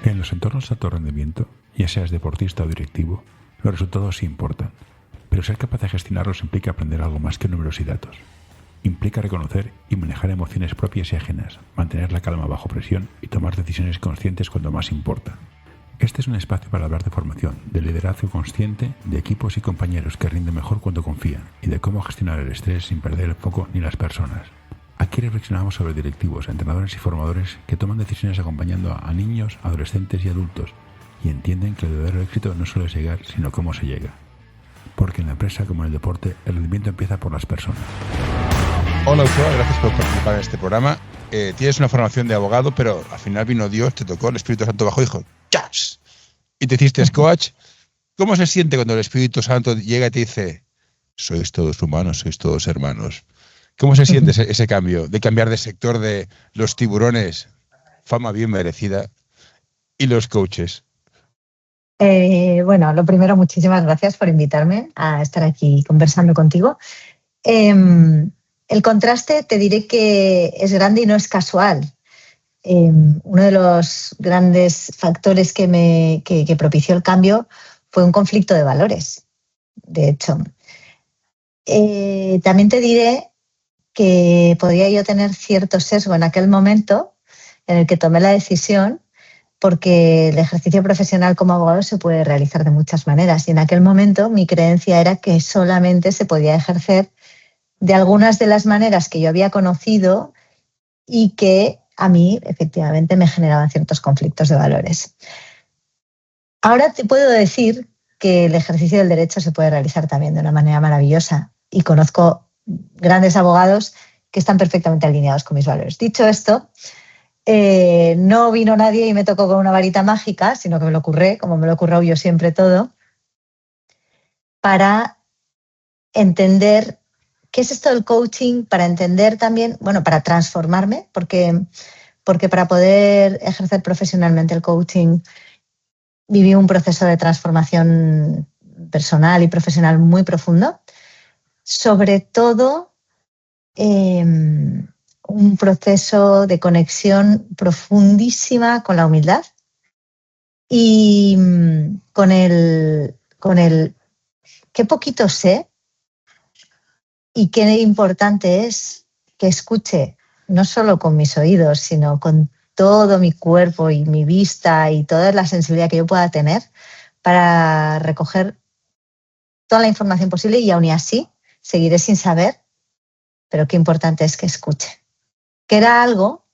En los entornos de alto rendimiento, ya seas deportista o directivo, los resultados sí importan, pero ser capaz de gestionarlos implica aprender algo más que números y datos. Implica reconocer y manejar emociones propias y ajenas, mantener la calma bajo presión y tomar decisiones conscientes cuando más importa. Este es un espacio para hablar de formación, de liderazgo consciente, de equipos y compañeros que rinden mejor cuando confían y de cómo gestionar el estrés sin perder el foco ni las personas. Aquí reflexionamos sobre directivos, entrenadores y formadores que toman decisiones acompañando a niños, adolescentes y adultos y entienden que el verdadero éxito no solo es llegar, sino cómo se llega. Porque en la empresa, como en el deporte, el rendimiento empieza por las personas. Hola, Uchoa, gracias por participar en este programa. Tienes una formación de abogado, pero al final vino Dios, te tocó, el Espíritu Santo bajó y dijo ¡chas! Y te hiciste coach. ¿Cómo se siente cuando el Espíritu Santo llega y te dice sois todos humanos, sois todos hermanos? ¿Cómo se siente ese cambio, de cambiar de sector de los tiburones, fama bien merecida, y los coaches? Bueno, lo primero, muchísimas gracias por invitarme a estar aquí conversando contigo. El contraste te diré que es grande y no es casual. Uno de los grandes factores que propició el cambio fue un conflicto de valores, de hecho. También te diré que podría yo tener cierto sesgo en aquel momento en el que tomé la decisión, porque el ejercicio profesional como abogado se puede realizar de muchas maneras y en aquel momento mi creencia era que solamente se podía ejercer de algunas de las maneras que yo había conocido y que a mí efectivamente me generaban ciertos conflictos de valores. Ahora te puedo decir que el ejercicio del derecho se puede realizar también de una manera maravillosa y conozco grandes abogados que están perfectamente alineados con mis valores. Dicho esto, no vino nadie y me tocó con una varita mágica, sino que me lo curré, como me lo he currado yo siempre todo, para entender qué es esto del coaching, para entender también, bueno, para transformarme, porque para poder ejercer profesionalmente el coaching viví un proceso de transformación personal y profesional muy profundo, sobre todo un proceso de conexión profundísima con la humildad y con el qué poquito sé y qué importante es que escuche, no solo con mis oídos, sino con todo mi cuerpo y mi vista y toda la sensibilidad que yo pueda tener para recoger toda la información posible y aún así seguiré sin saber, pero qué importante es que escuche. Que era algo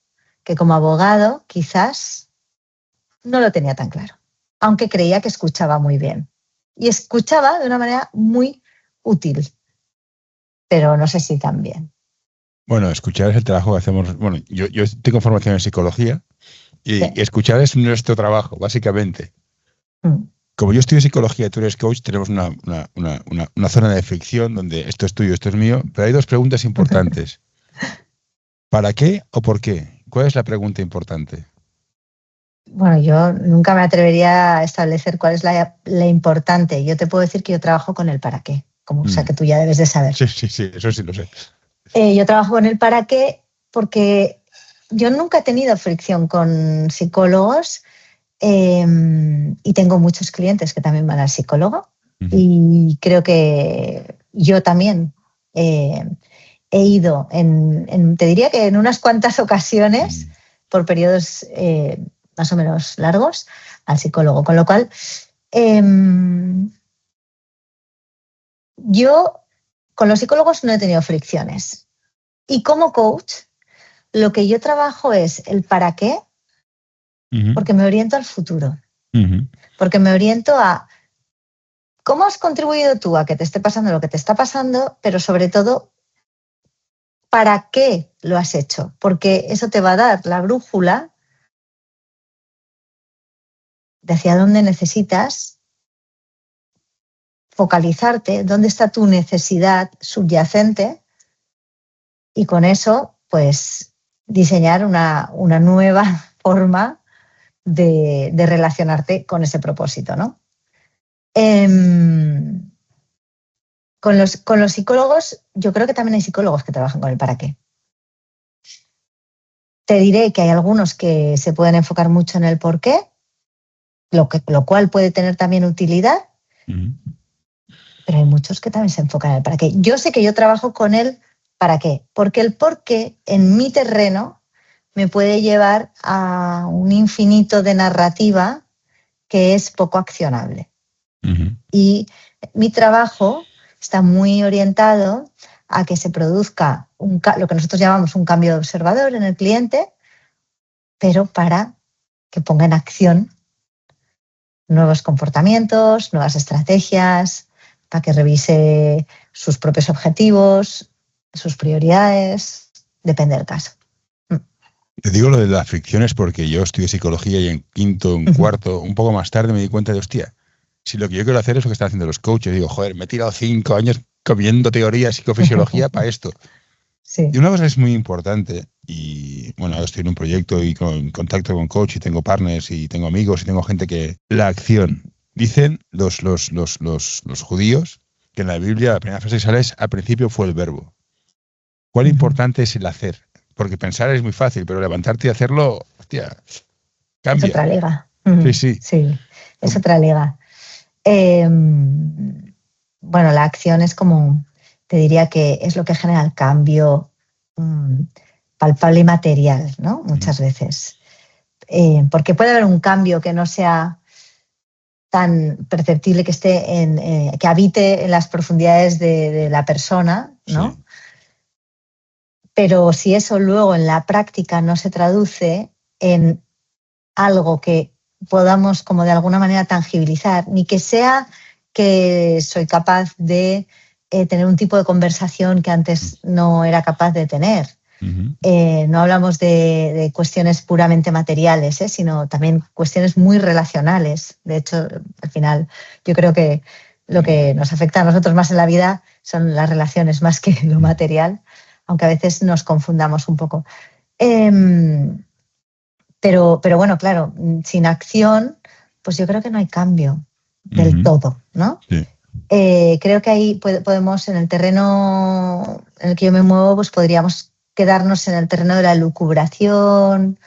que como abogado quizás no lo tenía tan claro, aunque creía que escuchaba muy bien. Y escuchaba de una manera muy útil, pero no sé si tan bien. Bueno, escuchar es el trabajo que hacemos. Bueno, yo tengo formación en psicología y Sí. escuchar es nuestro trabajo, básicamente. Como yo estudio psicología y tú eres coach, tenemos una zona de fricción donde esto es tuyo, esto es mío, pero hay dos preguntas importantes. ¿Para qué o por qué? ¿Cuál es la pregunta importante? Bueno, yo nunca me atrevería a establecer cuál es la importante. Yo te puedo decir que yo trabajo con el para qué, como o sea que tú ya debes de saber. Sí, eso sí lo sé. Yo trabajo con el para qué porque yo nunca he tenido fricción con psicólogos y tengo muchos clientes que también van al psicólogo y creo que yo también he ido te diría que en unas cuantas ocasiones por periodos más o menos largos al psicólogo, con lo cual yo con los psicólogos no he tenido fricciones y como coach lo que yo trabajo es el para qué, porque me oriento al futuro, porque me oriento a cómo has contribuido tú a que te esté pasando lo que te está pasando, pero sobre todo para qué lo has hecho, porque eso te va a dar la brújula de hacia dónde necesitas focalizarte, dónde está tu necesidad subyacente y con eso, pues, diseñar una nueva forma de relacionarte con ese propósito, ¿no? Con los psicólogos, yo creo que también hay psicólogos que trabajan con el para qué. Te diré que hay algunos que se pueden enfocar mucho en el por qué lo cual puede tener también utilidad, Ujú. pero hay muchos que también se enfocan en el para qué. Yo sé que yo trabajo con el para qué, porque el por qué en mi terreno me puede llevar a un infinito de narrativa que es poco accionable. Ujú. Y mi trabajo está muy orientado a que se produzca lo que nosotros llamamos un cambio de observador en el cliente, pero para que ponga en acción nuevos comportamientos, nuevas estrategias, para que revise sus propios objetivos, sus prioridades, depende del caso. Te digo lo de las fricciones porque yo estudié psicología y en quinto, en cuarto, un poco más tarde me di cuenta de, hostia, si lo que yo quiero hacer es lo que están haciendo los coaches, digo, joder, me he tirado 5 años comiendo teoría, psicofisiología para esto. Sí. Y una cosa es muy importante, y bueno, ahora estoy en un proyecto y con contacto con coach y tengo partners y tengo amigos y tengo gente que... La acción. Dicen los judíos que en la Biblia la primera frase que sale es, al principio fue el verbo. ¿Cuál importante es el hacer? Porque pensar es muy fácil, pero levantarte y hacerlo, hostia, cambia. Es otra liga. Sí, sí. Sí, es otra liga. Bueno, la acción es como, te diría que es lo que genera el cambio palpable y material, ¿no? Muchas veces. Porque puede haber un cambio que no sea tan perceptible, que esté que habite en las profundidades de la persona, ¿no? Sí. Pero si eso luego en la práctica no se traduce en algo que podamos como de alguna manera tangibilizar, ni que sea que soy capaz de tener un tipo de conversación que antes no era capaz de tener. Ujú. No hablamos de cuestiones puramente materiales, sino también cuestiones muy relacionales. De hecho, al final, yo creo que lo que nos afecta a nosotros más en la vida son las relaciones más que lo material, aunque a veces nos confundamos un poco. Pero bueno, claro, sin acción, pues yo creo que no hay cambio del todo, ¿no? Sí. Creo que ahí podemos, en el terreno en el que yo me muevo, pues podríamos quedarnos en el terreno de la elucubración,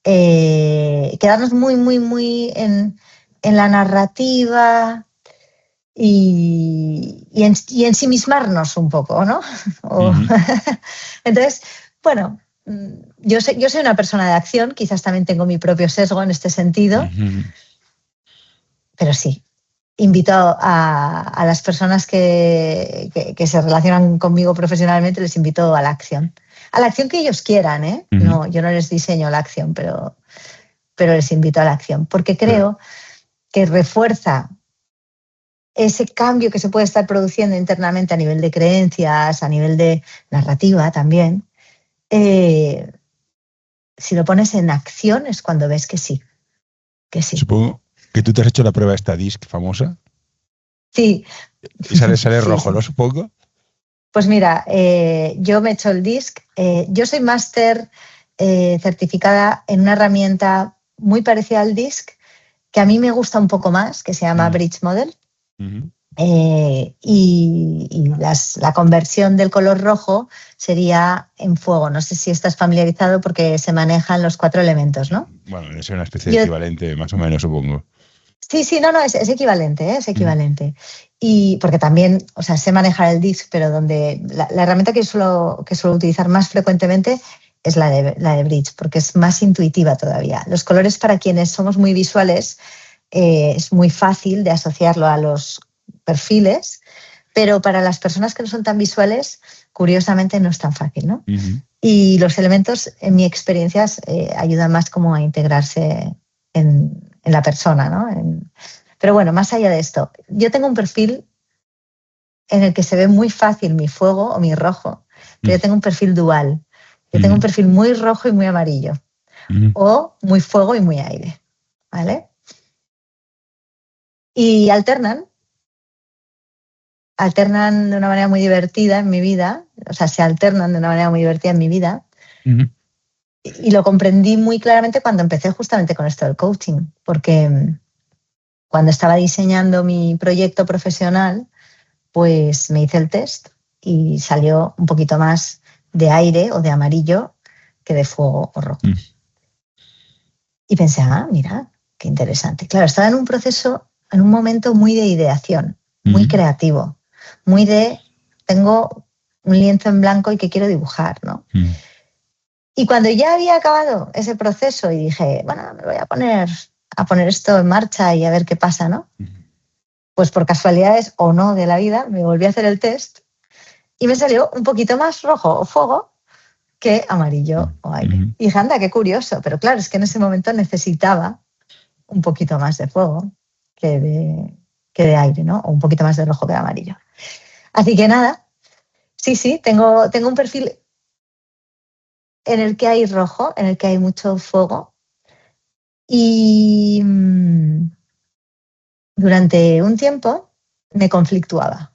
quedarnos muy, muy, muy en la narrativa y ensimismarnos un poco, ¿no? Entonces, bueno, yo soy una persona de acción, quizás también tengo mi propio sesgo en este sentido, pero sí, invito a las personas que se relacionan conmigo profesionalmente, les invito a la acción. A la acción que ellos quieran, ¿eh? No, yo no les diseño la acción, pero les invito a la acción, porque creo que refuerza ese cambio que se puede estar produciendo internamente a nivel de creencias, a nivel de narrativa también. Si lo pones en acción es cuando ves que sí. Que sí. Supongo que tú te has hecho la prueba esta DISC famosa. Sí. Y sale Sí, rojo, sí. ¿no? Supongo. Pues mira, yo me he hecho el DISC. Yo soy máster certificada en una herramienta muy parecida al DISC, que a mí me gusta un poco más, que se llama Bridge Model. Y la conversión del color rojo sería en fuego. No sé si estás familiarizado porque se manejan los 4 elementos, ¿no? Bueno, es una especie de equivalente, más o menos, supongo. Sí, no, es equivalente, es equivalente. Y porque también, o sea, sé manejar el DISC, pero donde la herramienta que suelo utilizar más frecuentemente es la de Bridge, porque es más intuitiva todavía. Los colores, para quienes somos muy visuales, es muy fácil de asociarlo a los perfiles, pero para las personas que no son tan visuales, curiosamente no es tan fácil, ¿no? Y los elementos, en mi experiencia, ayudan más como a integrarse en la persona, ¿no? Pero bueno, más allá de esto, yo tengo un perfil en el que se ve muy fácil mi fuego o mi rojo, pero yo tengo un perfil dual. Yo tengo un perfil muy rojo y muy amarillo, o muy fuego y muy aire, ¿vale? Y alternan de una manera muy divertida en mi vida, o sea, se alternan de una manera muy divertida en mi vida. Y lo comprendí muy claramente cuando empecé justamente con esto del coaching, porque cuando estaba diseñando mi proyecto profesional, pues me hice el test y salió un poquito más de aire o de amarillo que de fuego o rojo. Y pensé, mira, qué interesante. Claro, estaba en un proceso, en un momento muy de ideación, muy creativo, muy de, tengo un lienzo en blanco y que quiero dibujar, ¿no? Y cuando ya había acabado ese proceso y dije, bueno, me voy a poner esto en marcha y a ver qué pasa, ¿no? Pues por casualidades o no de la vida, me volví a hacer el test y me salió un poquito más rojo o fuego que amarillo o aire. Y dije, anda, qué curioso. Pero claro, es que en ese momento necesitaba un poquito más de fuego que de aire, ¿no? O un poquito más de rojo que de amarillo. Así que nada, sí, tengo un perfil en el que hay rojo, en el que hay mucho fuego. Y durante un tiempo me conflictuaba.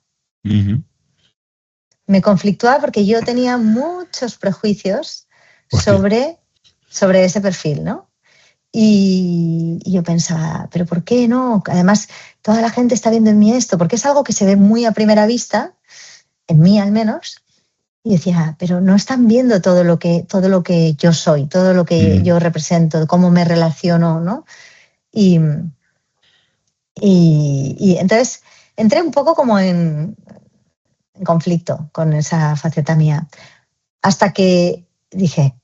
Me conflictuaba porque yo tenía muchos prejuicios sobre ese perfil, ¿no? Y yo pensaba, ¿pero por qué no? Además, toda la gente está viendo en mí esto, porque es algo que se ve muy a primera vista, en mí al menos. Y decía, pero no están viendo todo lo que yo soy, todo lo que yo represento, cómo me relaciono, ¿no? Y entonces entré un poco como en conflicto con esa faceta mía, hasta que dije,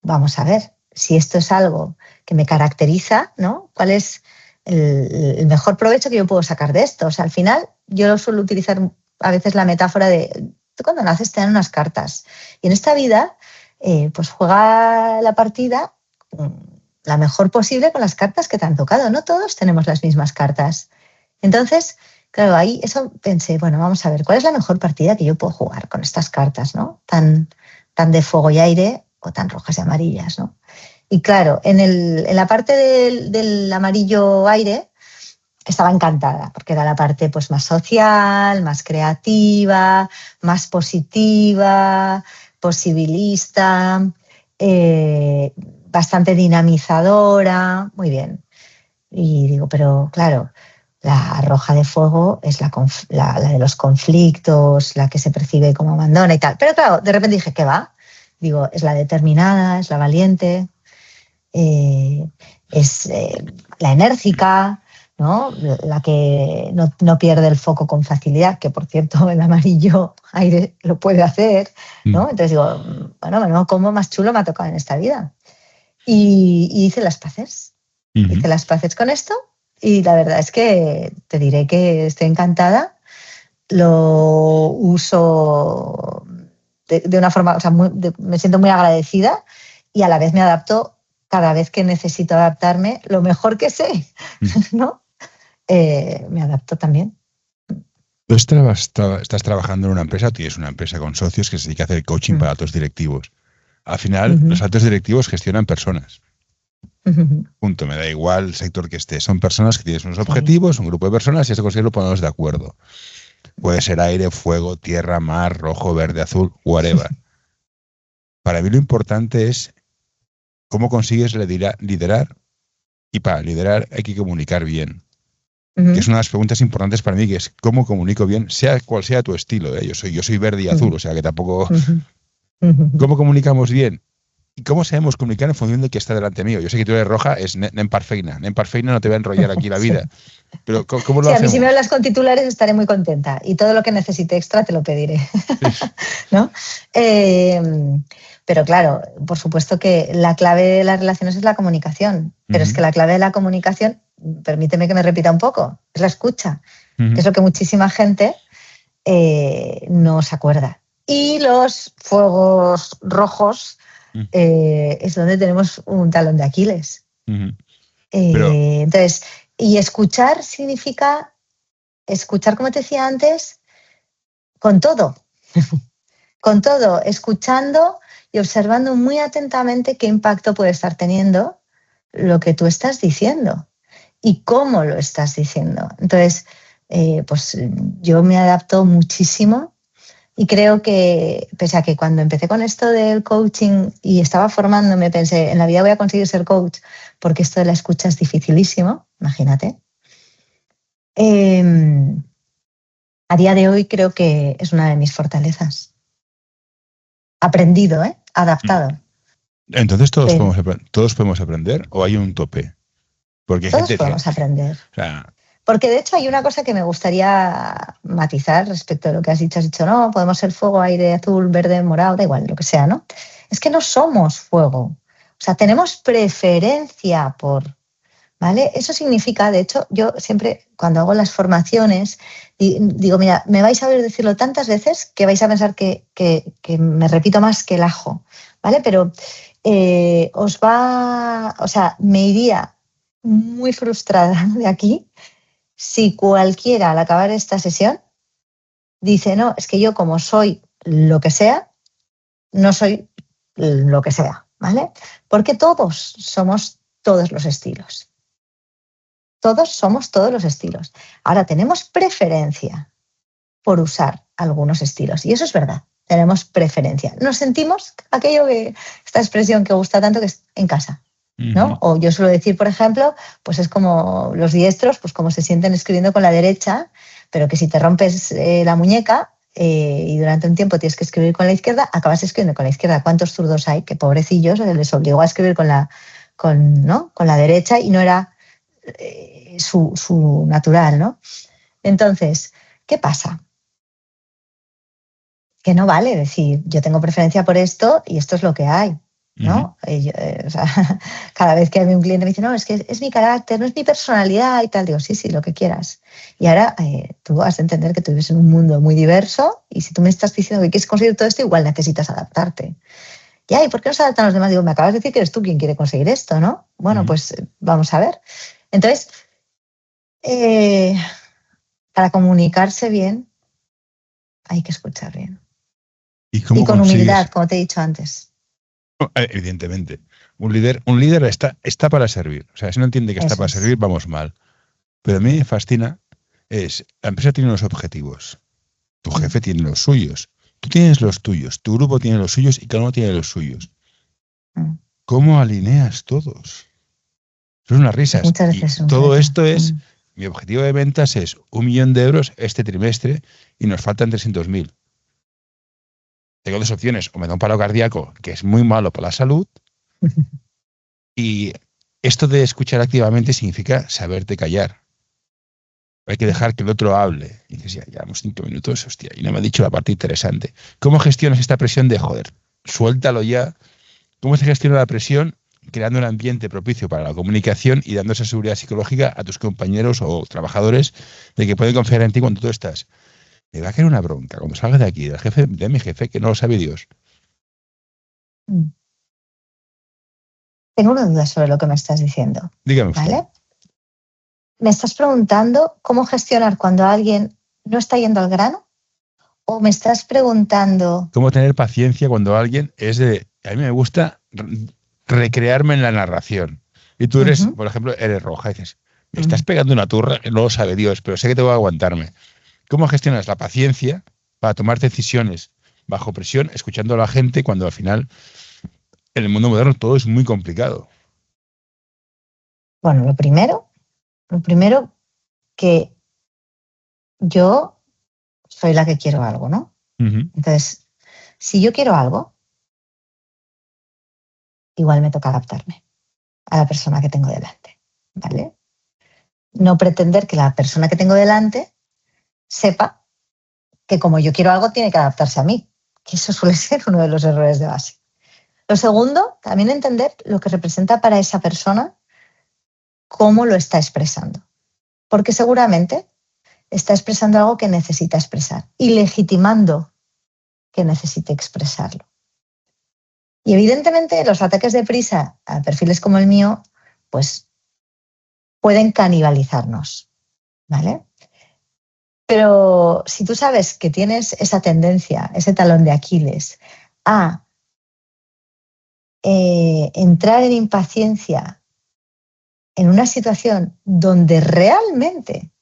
vamos a ver, si esto es algo que me caracteriza, ¿no? ¿Cuál es el mejor provecho que yo puedo sacar de esto? O sea, al final yo suelo utilizar a veces la metáfora de, tú cuando naces te dan unas cartas y en esta vida pues juega la partida la mejor posible con las cartas que te han tocado. No todos tenemos las mismas cartas. Entonces, claro, ahí eso pensé, bueno, vamos a ver, ¿cuál es la mejor partida que yo puedo jugar con estas cartas, ¿no? Tan de fuego y aire o tan rojas y amarillas, ¿no? Y claro, en la parte del amarillo aire estaba encantada, porque era la parte pues, más social, más creativa, más positiva, posibilista, bastante dinamizadora, muy bien. Y digo, pero claro, la roja de fuego es la de los conflictos, la que se percibe como abandona y tal. Pero claro, de repente dije, ¿qué va? Digo, es la determinada, es la valiente, es la enérgica, ¿no? La que no pierde el foco con facilidad, que por cierto el amarillo aire lo puede hacer, ¿no? Entonces digo, bueno, ¿cómo más chulo me ha tocado en esta vida? Y hice las paces. Hice las paces con esto y la verdad es que te diré que estoy encantada. Lo uso de una forma, o sea, me siento muy agradecida y a la vez me adapto cada vez que necesito adaptarme lo mejor que sé, ¿no? Me adapto también. Tú estás trabajando en una empresa, tienes una empresa con socios que se dedica a hacer coaching para altos directivos. Al final, los altos directivos gestionan personas. Punto, me da igual el sector que esté. Son personas que tienen unos objetivos, un grupo de personas y eso conseguirlo ponernos de acuerdo. Puede ser aire, fuego, tierra, mar, rojo, verde, azul, whatever. Para mí lo importante es cómo consigues liderar y para liderar hay que comunicar bien. Que es una de las preguntas importantes para mí, que es cómo comunico bien, sea cual sea tu estilo. Yo soy verde y azul, o sea que tampoco... ¿Cómo comunicamos bien? ¿Y cómo sabemos comunicar en función del que está delante mío? Yo sé que tú eres roja, es nen parfeina. Nen parfeina no te va a enrollar aquí la vida. Pero ¿cómo lo hacemos? A mí si me hablas con titulares estaré muy contenta y todo lo que necesite extra te lo pediré. ¿No? Pero claro, por supuesto que la clave de las relaciones es la comunicación. Pero es que la clave de la comunicación, permíteme que me repita un poco, es la escucha. Que es lo que muchísima gente no se acuerda. Y los fuegos rojos es donde tenemos un talón de Aquiles. Entonces, y escuchar significa escuchar, como te decía antes, con todo. Con todo, escuchando y observando muy atentamente qué impacto puede estar teniendo lo que tú estás diciendo y cómo lo estás diciendo. Entonces, pues yo me adapto muchísimo. Y creo que, pese a que cuando empecé con esto del coaching y estaba formándome, pensé, en la vida voy a conseguir ser coach, porque esto de la escucha es dificilísimo, imagínate. A día de hoy creo que es una de mis fortalezas. Aprendido, adaptado. Entonces, ¿todos podemos aprender o hay un tope? Porque hay Todos gente podemos aprender. o sea, Porque de hecho hay una cosa que me gustaría matizar respecto a lo que has dicho. Has dicho, no, podemos ser fuego, aire, azul, verde, morado, da igual, lo que sea, ¿no? Es que no somos fuego. O sea, tenemos preferencia por, ¿vale? Eso significa, de hecho, yo siempre cuando hago las formaciones digo, mira, me vais a oír decirlo tantas veces que vais a pensar que me repito más que el ajo, ¿vale? Pero me iría muy frustrada de aquí si cualquiera al acabar esta sesión dice, no, es que yo como soy lo que sea, no soy lo que sea, ¿vale? Porque todos somos todos los estilos. Todos somos todos los estilos. Ahora, tenemos preferencia por usar algunos estilos. Y eso es verdad, tenemos preferencia. Nos sentimos esta expresión que gusta tanto, que es en casa, ¿no? O yo suelo decir, por ejemplo, pues es como los diestros, pues como se sienten escribiendo con la derecha, pero que si te rompes la muñeca y durante un tiempo tienes que escribir con la izquierda, acabas escribiendo con la izquierda. ¿Cuántos zurdos hay que pobrecillos les obligó a escribir con la derecha y no era su natural, ¿no? Entonces, ¿qué pasa? Que no vale decir, yo tengo preferencia por esto y esto es lo que hay, ¿no? O sea, cada vez que a mí un cliente me dice, no, es que es mi carácter, no es mi personalidad y tal, digo, sí, lo que quieras. Y ahora tú has de entender que tú vives en un mundo muy diverso y si tú me estás diciendo que quieres conseguir todo esto, igual necesitas adaptarte. Ya, ¿y por qué no se adaptan los demás? Digo, me acabas de decir que eres tú quien quiere conseguir esto, ¿no? Bueno, pues vamos a ver. Entonces, para comunicarse bien, hay que escuchar bien. ¿Y con humildad, como te he dicho antes. Evidentemente. Un líder está para servir. O sea, si no entiende que está para servir, vamos mal. Pero a mí me fascina la empresa tiene unos objetivos. Tu jefe tiene los suyos. Tú tienes los tuyos. Tu grupo tiene los suyos y cada uno tiene los suyos. ¿Cómo alineas todos? Son unas risas. Muchas veces y todo esto es, mi objetivo de ventas es 1 millón de euros este trimestre y nos faltan 300.000. Tengo 2 opciones, o me da un paro cardíaco, que es muy malo para la salud, y esto de escuchar activamente significa saberte callar. Hay que dejar que el otro hable. Y dices, ya llevamos 5 minutos, hostia, y no me ha dicho la parte interesante. ¿Cómo gestionas esta presión de, joder, suéltalo ya? ¿Cómo se gestiona la presión? Creando un ambiente propicio para la comunicación y dando esa seguridad psicológica a tus compañeros o trabajadores de que pueden confiar en ti cuando tú estás. Me va a caer una bronca cuando salga de aquí, de mi jefe, que no lo sabe Dios. Tengo una duda sobre lo que me estás diciendo. Dígame usted. ¿Vale? ¿Me estás preguntando cómo gestionar cuando alguien no está yendo al grano? ¿O me estás preguntando cómo tener paciencia cuando alguien es de... A mí me gusta recrearme en la narración. Y tú eres, por ejemplo, eres roja y dices, me estás pegando una turra que no lo sabe Dios, pero sé que te voy a aguantarme. ¿Cómo gestionas la paciencia para tomar decisiones bajo presión, escuchando a la gente cuando al final en el mundo moderno todo es muy complicado? Bueno, lo primero que yo soy la que quiero algo, ¿no? Entonces, si yo quiero algo, igual me toca adaptarme a la persona que tengo delante, ¿vale? No pretender que la persona que tengo delante sepa que como yo quiero algo tiene que adaptarse a mí, que eso suele ser uno de los errores de base. Lo segundo, también entender lo que representa para esa persona, cómo lo está expresando, porque seguramente está expresando algo que necesita expresar y legitimando que necesite expresarlo. Y evidentemente los ataques de prisa a perfiles como el mío, pues pueden canibalizarnos, ¿vale? Pero si tú sabes que tienes esa tendencia, ese talón de Aquiles, a entrar en impaciencia en una situación donde realmente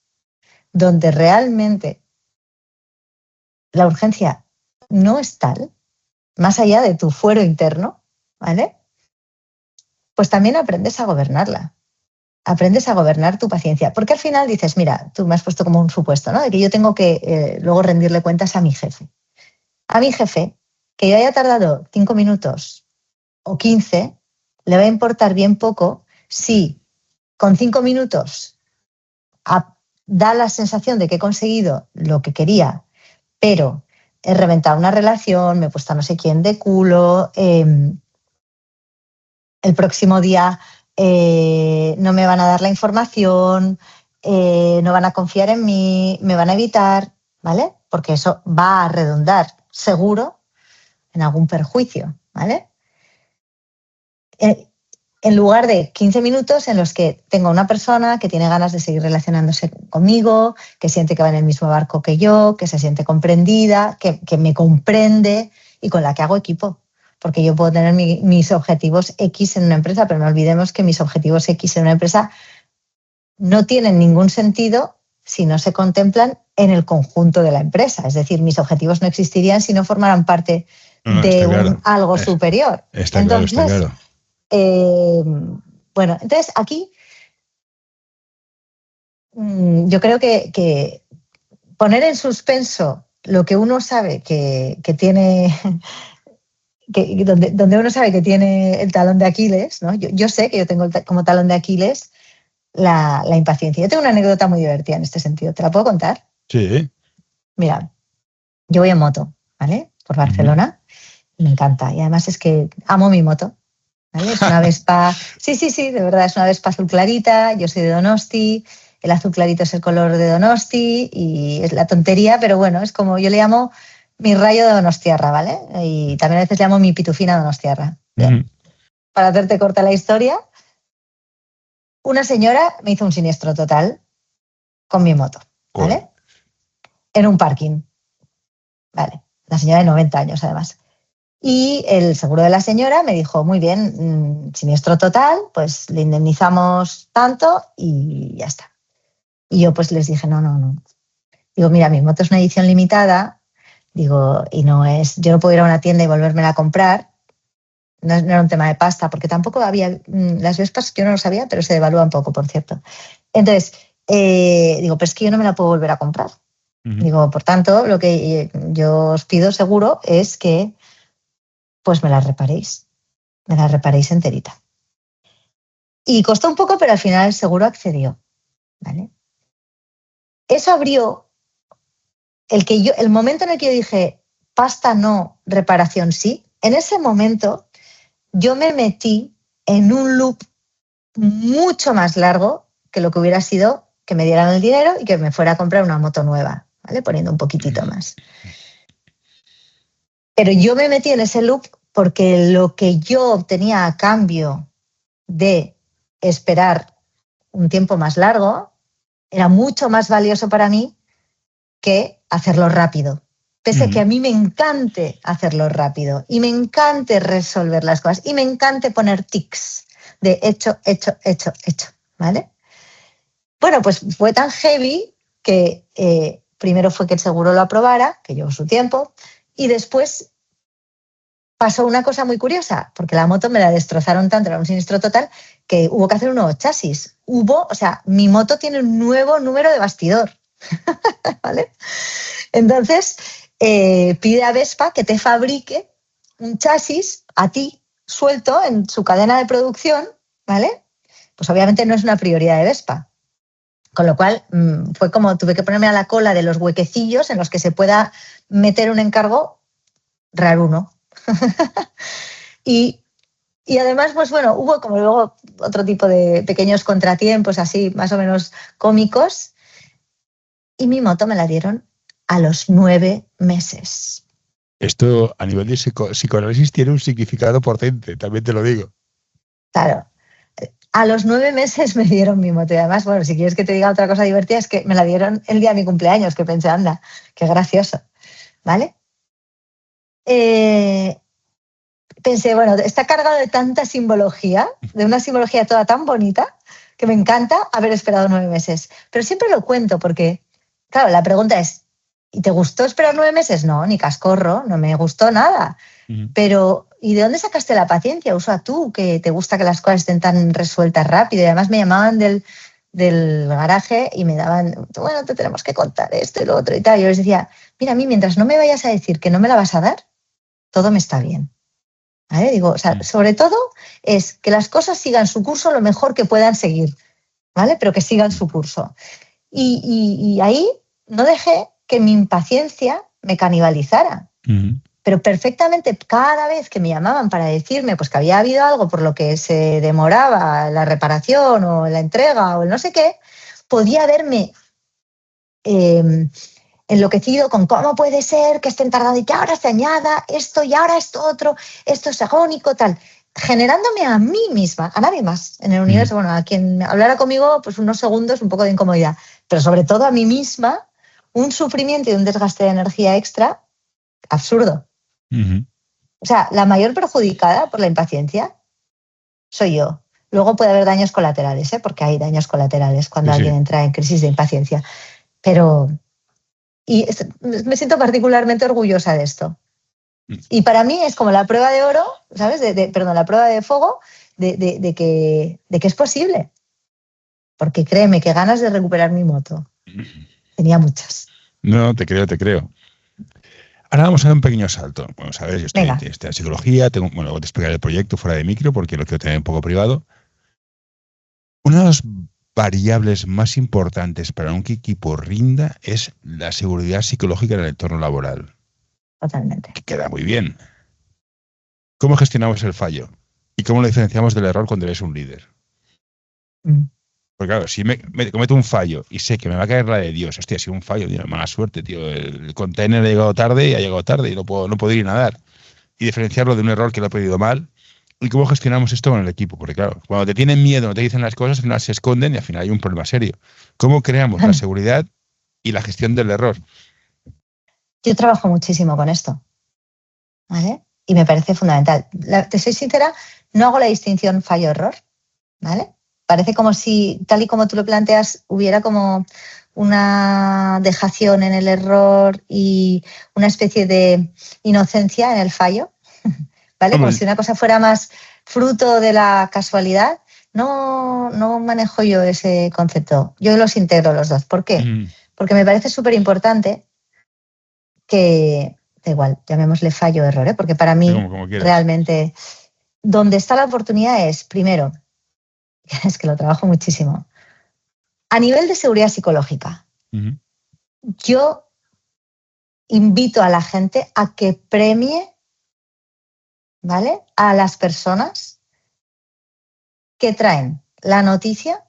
la urgencia no es tal, más allá de tu fuero interno, ¿vale? Pues también aprendes a gobernarla. Aprendes a gobernar tu paciencia. Porque al final dices, mira, tú me has puesto como un supuesto, ¿no? De que yo tengo que luego rendirle cuentas a mi jefe. A mi jefe, que yo haya tardado 5 minutos o 15, le va a importar bien poco si con 5 minutos da la sensación de que he conseguido lo que quería, pero he reventado una relación, me he puesto a no sé quién de culo, el próximo día no me van a dar la información, no van a confiar en mí, me van a evitar, ¿vale? Porque eso va a redundar seguro en algún perjuicio, ¿vale? En lugar de 15 minutos en los que tengo una persona que tiene ganas de seguir relacionándose conmigo, que siente que va en el mismo barco que yo, que se siente comprendida, que me comprende y con la que hago equipo. Porque yo puedo tener mis objetivos X en una empresa, pero no olvidemos que mis objetivos X en una empresa no tienen ningún sentido si no se contemplan en el conjunto de la empresa. Es decir, mis objetivos no existirían si no formaran parte de algo superior. Entonces, está claro. Bueno, entonces aquí yo creo que poner en suspenso lo que uno sabe que tiene, donde uno sabe que tiene el talón de Aquiles, ¿no? Yo sé que yo tengo como talón de Aquiles la impaciencia. Yo tengo una anécdota muy divertida en este sentido. ¿Te la puedo contar? Sí. Mira, yo voy en moto, ¿vale? Por Barcelona. Me encanta. Y además es que amo mi moto. ¿Vale? Es una Vespa, sí, de verdad, es una Vespa azul clarita, yo soy de Donosti, el azul clarito es el color de Donosti y es la tontería, pero bueno, es como yo le llamo mi rayo de Donostiarra, ¿vale? Y también a veces le llamo mi pitufina Donostiarra. Bien. Para hacerte corta la historia, una señora me hizo un siniestro total con mi moto, ¿vale? En un parking, ¿vale? La señora de 90 años, además. Y el seguro de la señora me dijo, muy bien, siniestro total, pues le indemnizamos tanto y ya está. Y yo pues les dije, no. Digo, mira, mi moto es una edición limitada, digo, y no es, yo no puedo ir a una tienda y volvérmela a comprar, no era un tema de pasta, porque tampoco había, las Vespas yo no lo sabía, pero se devalúan poco, por cierto. Entonces, digo, pues es que yo no me la puedo volver a comprar. Digo, por tanto, lo que yo os pido seguro es que pues me la reparéis enterita. Y costó un poco, pero al final el seguro accedió, ¿vale? Eso abrió el momento en el que yo dije, pasta no, reparación sí. En ese momento yo me metí en un loop mucho más largo que lo que hubiera sido que me dieran el dinero y que me fuera a comprar una moto nueva, ¿vale? Poniendo un poquitito más. Pero yo me metí en ese loop porque lo que yo obtenía a cambio de esperar un tiempo más largo era mucho más valioso para mí que hacerlo rápido. Pese a que a mí me encante hacerlo rápido y me encante resolver las cosas y me encante poner tics de hecho, ¿vale? Bueno, pues fue tan heavy que primero fue que el seguro lo aprobara, que llevó su tiempo, y después pasó una cosa muy curiosa, porque la moto me la destrozaron tanto, era un siniestro total, que hubo que hacer un nuevo chasis. Mi moto tiene un nuevo número de bastidor, ¿vale? Entonces, pide a Vespa que te fabrique un chasis a ti, suelto en su cadena de producción, ¿vale? Pues obviamente no es una prioridad de Vespa. Con lo cual, fue como tuve que ponerme a la cola de los huequecillos en los que se pueda meter un encargo raruno. y además, pues bueno, hubo como luego otro tipo de pequeños contratiempos así más o menos cómicos y mi moto me la dieron a los 9 meses. Esto a nivel de psicoanálisis tiene un significado potente, también te lo digo. Claro, a los 9 meses me dieron mi moto y además, bueno, si quieres que te diga otra cosa divertida es que me la dieron el día de mi cumpleaños, que pensé, anda, qué gracioso, ¿vale? Pensé, bueno, está cargado de tanta simbología, de una simbología toda tan bonita, que me encanta haber esperado 9 meses. Pero siempre lo cuento porque, claro, la pregunta es, ¿y te gustó esperar 9 meses? No, ni cascorro, no me gustó nada. Pero, ¿y de dónde sacaste la paciencia? Usa tú, que te gusta que las cosas estén tan resueltas rápido. Y además me llamaban del garaje y me daban, bueno, te tenemos que contar esto y lo otro y tal. Y yo les decía, mira, a mí mientras no me vayas a decir que no me la vas a dar, todo me está bien. ¿Vale? Digo, o sea, sobre todo es que las cosas sigan su curso lo mejor que puedan seguir. ¿vale? Pero que sigan su curso. Y ahí no dejé que mi impaciencia me canibalizara. Pero perfectamente cada vez que me llamaban para decirme pues, que había habido algo por lo que se demoraba la reparación o la entrega o el no sé qué, podía verme enloquecido con cómo puede ser que estén tardando y que ahora se añada esto y ahora esto otro, esto es agónico, tal, generándome a mí misma, a nadie más en el universo, bueno, a quien hablara conmigo pues unos segundos, un poco de incomodidad, pero sobre todo a mí misma, un sufrimiento y un desgaste de energía extra absurdo. O sea, la mayor perjudicada por la impaciencia soy yo. Luego puede haber daños colaterales, porque hay daños colaterales cuando alguien entra en crisis de impaciencia. Pero me siento particularmente orgullosa de esto. Y para mí es como la prueba de oro, ¿sabes? Perdón, la prueba de fuego de que es posible. Porque créeme que ganas de recuperar mi moto. Tenía muchas. No, te creo. Ahora vamos a dar un pequeño salto. Bueno, sabes, yo estoy en psicología, luego te explicaré el proyecto fuera de micro porque lo quiero tener un poco privado. Una de las variables más importantes para un equipo rinda es la seguridad psicológica en el entorno laboral. Totalmente. Que queda muy bien. ¿Cómo gestionamos el fallo? ¿Y cómo lo diferenciamos del error cuando eres un líder? Porque claro, si me cometo un fallo y sé que me va a caer la de Dios, hostia, ha sido un fallo, tío, mala suerte, tío. El container ha llegado tarde y no puedo ir a nadar. Y diferenciarlo de un error que lo he pedido mal. ¿Y cómo gestionamos esto con el equipo? Porque claro, cuando te tienen miedo, no te dicen las cosas, al final se esconden y al final hay un problema serio. ¿Cómo creamos la seguridad y la gestión del error? Yo trabajo muchísimo con esto, ¿vale? Y me parece fundamental. Te soy sincera, no hago la distinción fallo-error, ¿vale? Parece como si, tal y como tú lo planteas, hubiera como una dejación en el error y una especie de inocencia en el fallo, ¿vale? Como si una cosa fuera más fruto de la casualidad. No manejo yo ese concepto. Yo los integro los dos. ¿Por qué? Porque me parece súper importante que, da igual, llamémosle fallo o error, porque para mí como realmente donde está la oportunidad es, primero, es que lo trabajo muchísimo, a nivel de seguridad psicológica. Yo invito a la gente a que premie, ¿vale?, a las personas que traen la noticia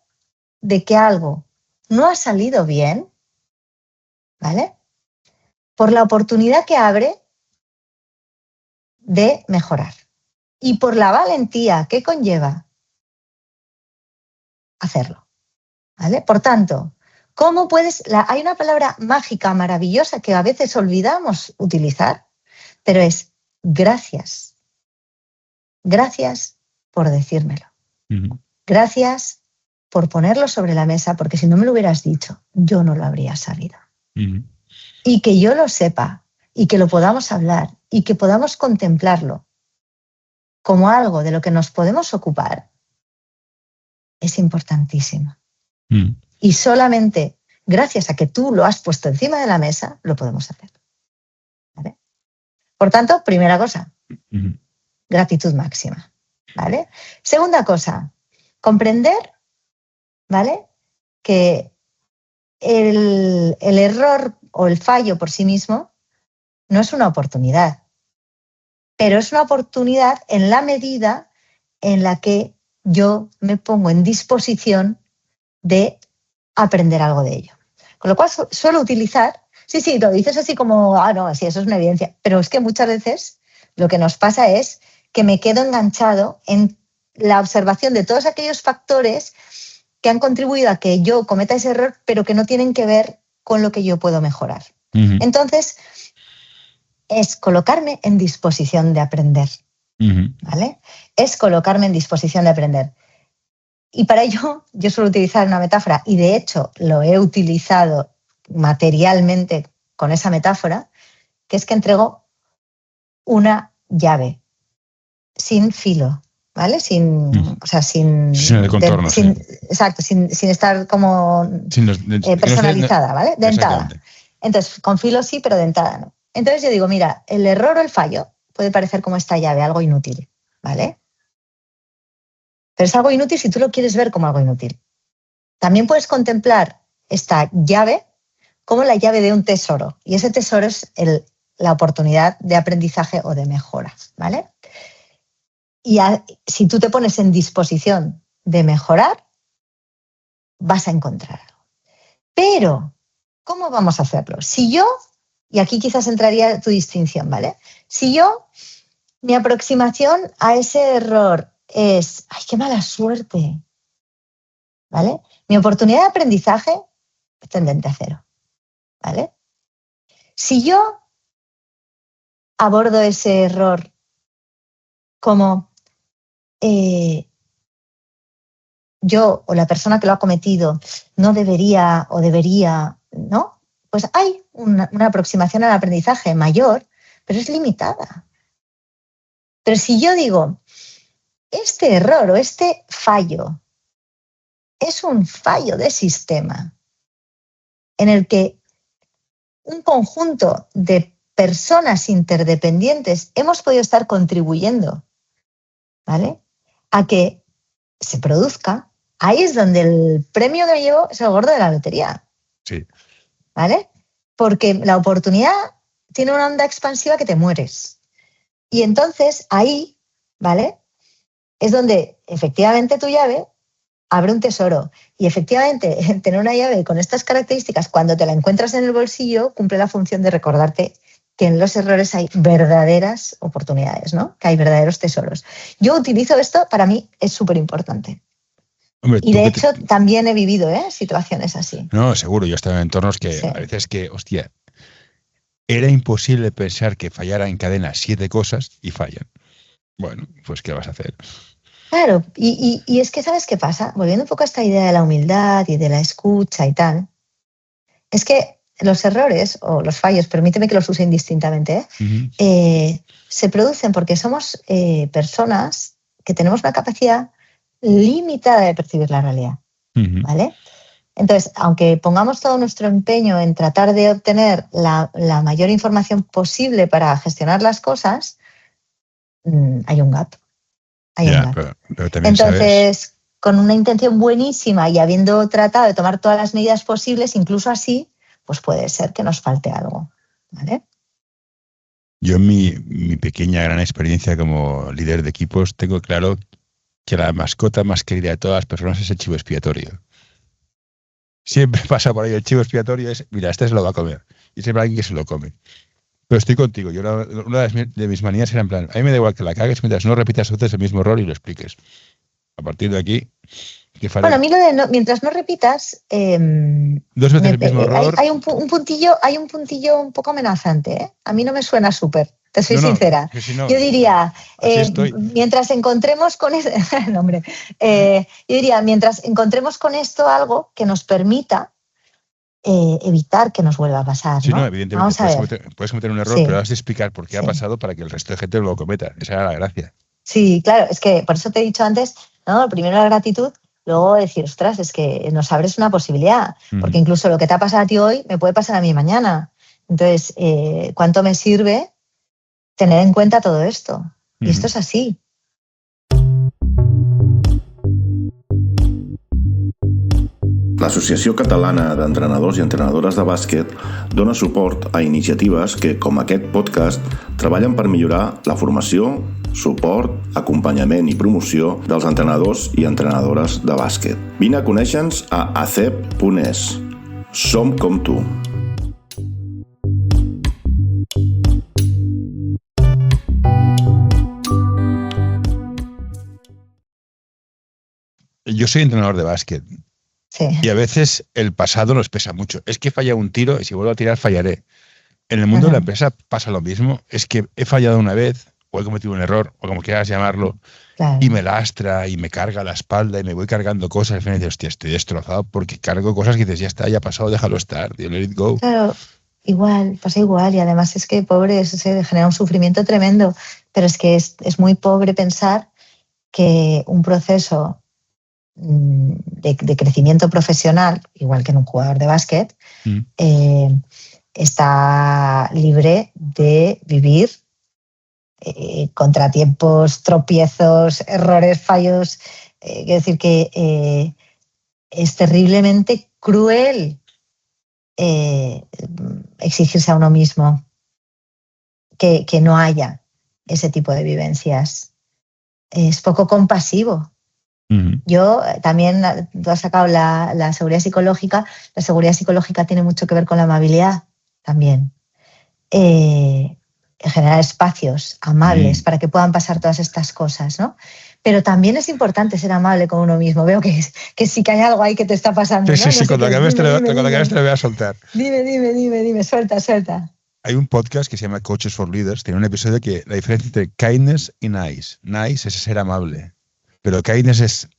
de que algo no ha salido bien, ¿vale?, por la oportunidad que abre de mejorar y por la valentía que conlleva hacerlo, ¿vale? Por tanto, ¿cómo puedes? Hay una palabra mágica, maravillosa, que a veces olvidamos utilizar, pero es gracias. Gracias por decírmelo. Gracias por ponerlo sobre la mesa, porque si no me lo hubieras dicho, yo no lo habría sabido. Y que yo lo sepa y que lo podamos hablar y que podamos contemplarlo como algo de lo que nos podemos ocupar es importantísimo. Y solamente gracias a que tú lo has puesto encima de la mesa, lo podemos hacer. ¿Vale? Por tanto, primera cosa, gratitud máxima. ¿Vale? Segunda cosa, comprender, ¿vale?, que el error o el fallo por sí mismo no es una oportunidad, pero es una oportunidad en la medida en la que yo me pongo en disposición de aprender algo de ello. Con lo cual suelo utilizar, sí, lo dices así como, no, sí, eso es una evidencia, pero es que muchas veces lo que nos pasa es que me quedo enganchado en la observación de todos aquellos factores que han contribuido a que yo cometa ese error, pero que no tienen que ver con lo que yo puedo mejorar. Entonces, es colocarme en disposición de aprender, ¿vale? Es colocarme en disposición de aprender. Y para ello, yo suelo utilizar una metáfora, y de hecho lo he utilizado materialmente con esa metáfora, que es que entrego una llave sin filo, ¿vale? Sin el contorno, exacto, sin estar como personalizada, ¿vale? Dentada. Entonces, con filo sí, pero dentada no. Entonces yo digo, mira, el error o el fallo puede parecer como esta llave, algo inútil, ¿vale? Pero es algo inútil si tú lo quieres ver como algo inútil. también puedes contemplar esta llave como la llave de un tesoro. Y ese tesoro es la oportunidad de aprendizaje o de mejora, ¿vale? Y si tú te pones en disposición de mejorar, vas a encontrar algo. Pero, ¿cómo vamos a hacerlo? Si yo, y aquí quizás entraría tu distinción, ¿vale? Si yo, mi aproximación a ese error es, ¡ay, qué mala suerte! ¿Vale? Mi oportunidad de aprendizaje es tendente a cero, ¿vale? Si yo abordo ese error como yo o la persona que lo ha cometido no debería o debería, ¿no? Pues hay una aproximación al aprendizaje mayor, pero es limitada. Pero si yo digo, este error o este fallo es un fallo de sistema en el que un conjunto de personas interdependientes hemos podido estar contribuyendo, ¿vale?, a que se produzca, ahí es donde el premio que me llevo es el gordo de la lotería. Sí. ¿Vale? Porque la oportunidad tiene una onda expansiva que te mueres. Y entonces ahí, ¿vale?, es donde efectivamente tu llave abre un tesoro. Y efectivamente, tener una llave con estas características, cuando te la encuentras en el bolsillo, cumple la función de recordarte que en los errores hay verdaderas oportunidades, ¿no? Que hay verdaderos tesoros. Yo utilizo esto, para mí es súper importante. Hombre, y de hecho también he vivido situaciones así. No, seguro, yo he estado en entornos que Sí. a veces que, hostia, era imposible pensar que fallara en cadena 7 cosas y fallan. Bueno, pues ¿qué vas a hacer? Claro, y es que ¿sabes qué pasa? Volviendo un poco a esta idea de la humildad y de la escucha y tal, es que los errores o los fallos, permíteme que los use indistintamente, se producen porque somos personas que tenemos una capacidad limitada de percibir la realidad, ¿vale? Entonces, aunque pongamos todo nuestro empeño en tratar de obtener la mayor información posible para gestionar las cosas, hay un gap. Pero también entonces, sabes, con una intención buenísima y habiendo tratado de tomar todas las medidas posibles, incluso así, pues puede ser que nos falte algo, ¿vale? yo en mi pequeña gran experiencia como líder de equipos tengo claro que la mascota más querida de todas las personas es el chivo expiatorio. Siempre pasa por ahí el chivo expiatorio, es, mira, este se lo va a comer. Y siempre hay alguien que se lo come. Pero estoy contigo. Yo una de mis manías era en plan, a mí me da igual que la cagues mientras no repitas veces el mismo error y lo expliques. A partir de aquí, ¿qué faré? Bueno, a mí lo de mientras no repitas, 2 veces el mismo error. Hay un puntillo un poco amenazante, ¿eh? A mí no me suena súper, te soy sincera. Si no, yo diría, mientras encontremos con no, hombre, yo diría, mientras encontremos con esto algo que nos permita evitar que nos vuelva a pasar, sí, ¿no? Evidentemente Vamos a ver. puedes cometer un error, pero has de explicar por qué ha pasado para que el resto de gente no lo cometa. Esa era la gracia. Sí, claro, es que por eso te he dicho antes, ¿no? Primero la gratitud, luego decir, ostras, es que nos abres una posibilidad, porque incluso lo que te ha pasado a ti hoy me puede pasar a mí mañana. Entonces, ¿cuánto me sirve tener en cuenta todo esto? Y esto es así. L'Associació Catalana d'Entrenadors i Entrenadores de Bàsquet dona suport a iniciatives que, com aquest podcast, treballen per millorar la formació, suport, acompanyament i promoció dels entrenadors i entrenadores de bàsquet. Vine a conèixer-nos a acep.es. Som com tu. Yo soy entrenador de básquet. Sí. Y a veces el pasado nos pesa mucho. Es que he fallado un tiro y si vuelvo a tirar fallaré. En el mundo de la empresa pasa lo mismo. Es que he fallado una vez o he cometido un error o como quieras llamarlo, claro, y me lastra y me carga la espalda y me voy cargando cosas. Al final dices, hostia, estoy destrozado porque cargo cosas que dices, ya está, ya ha pasado, déjalo estar, tío, let it go. Claro, pasa igual y además es que pobre, se genera un sufrimiento tremendo, pero es que es muy pobre pensar que un proceso de crecimiento profesional, igual que en un jugador de básquet, está libre de vivir contratiempos, tropiezos, errores, fallos. Quiero decir que es terriblemente cruel exigirse a uno mismo que no haya ese tipo de vivencias. Es poco compasivo. Yo también, tú has sacado la seguridad psicológica. La seguridad psicológica tiene mucho que ver con la amabilidad también. Generar espacios amables para que puedan pasar todas estas cosas, ¿no? Pero también es importante ser amable con uno mismo. Veo que sí que hay algo ahí que te está pasando. Sí, ¿no? sí, No sé cuando qué. acabes te lo voy a soltar. Dime, suelta. Hay un podcast que se llama Coaches for Leaders. Tiene un episodio que la diferencia entre kindness y nice. Nice es ser amable, pero kindness es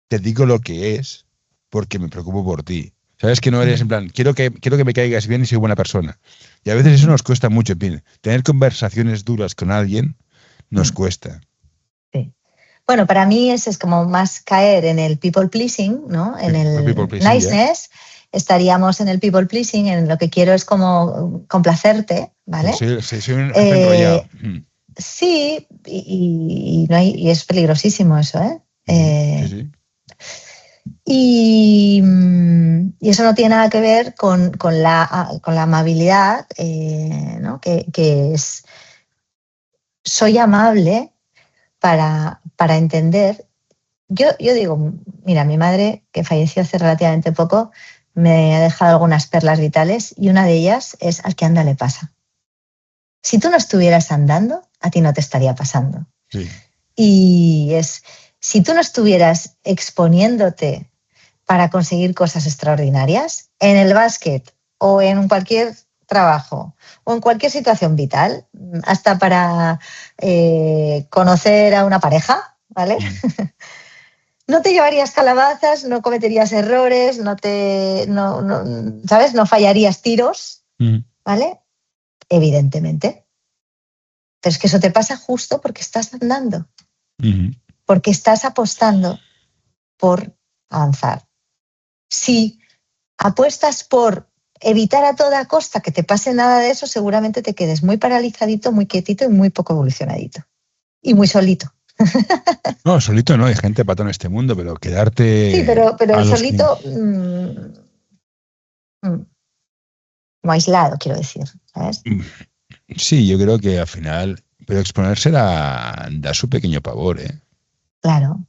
te digo lo que es porque me preocupo por ti. Sabes que no eres en plan, quiero que me caigas bien y soy buena persona. Y a veces eso nos cuesta mucho. Tener conversaciones duras con alguien nos cuesta. Sí. Bueno, para mí es como más caer en el people pleasing, ¿no? En el niceness. Estaríamos en el people pleasing, en lo que quiero es como complacerte, ¿vale? Sí, soy un enrollado. Sí, y es peligrosísimo eso, ¿eh? Sí. Y eso no tiene nada que ver con la amabilidad, ¿no? Que es, soy amable para entender. Yo digo, mira, mi madre, que falleció hace relativamente poco, me ha dejado algunas perlas vitales y una de ellas es: al que anda le pasa. Si tú no estuvieras andando, a ti no te estaría pasando. Sí. Y si tú no estuvieras exponiéndote para conseguir cosas extraordinarias, en el básquet o en cualquier trabajo o en cualquier situación vital, hasta para conocer a una pareja, ¿vale? No te llevarías calabazas, no cometerías errores, ¿sabes? No fallarías tiros, ¿vale? Evidentemente. Pero es que eso te pasa justo porque estás andando, porque estás apostando por avanzar. Si apuestas por evitar a toda costa que te pase nada de eso, seguramente te quedes muy paralizadito, muy quietito y muy poco evolucionadito. Y muy solito. No, solito no, hay gente pato en este mundo, pero quedarte... Sí, pero solito... como aislado, quiero decir, ¿sabes? Sí, yo creo que al final... Pero exponerse da su pequeño pavor, ¿eh? Claro.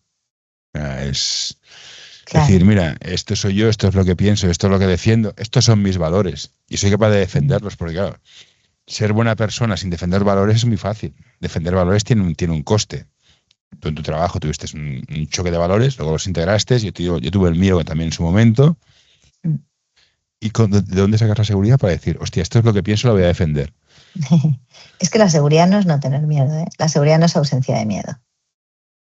Es decir, mira, esto soy yo, esto es lo que pienso, esto es lo que defiendo, estos son mis valores y soy capaz de defenderlos, porque claro, ser buena persona sin defender valores es muy fácil. Defender valores tiene un coste. Tú en tu trabajo tuviste un choque de valores, luego los integraste, yo tuve el mío también en su momento. ¿Y de dónde sacas la seguridad para decir, hostia, esto es lo que pienso, lo voy a defender? Es que la seguridad no es no tener miedo, ¿eh? La seguridad no es ausencia de miedo.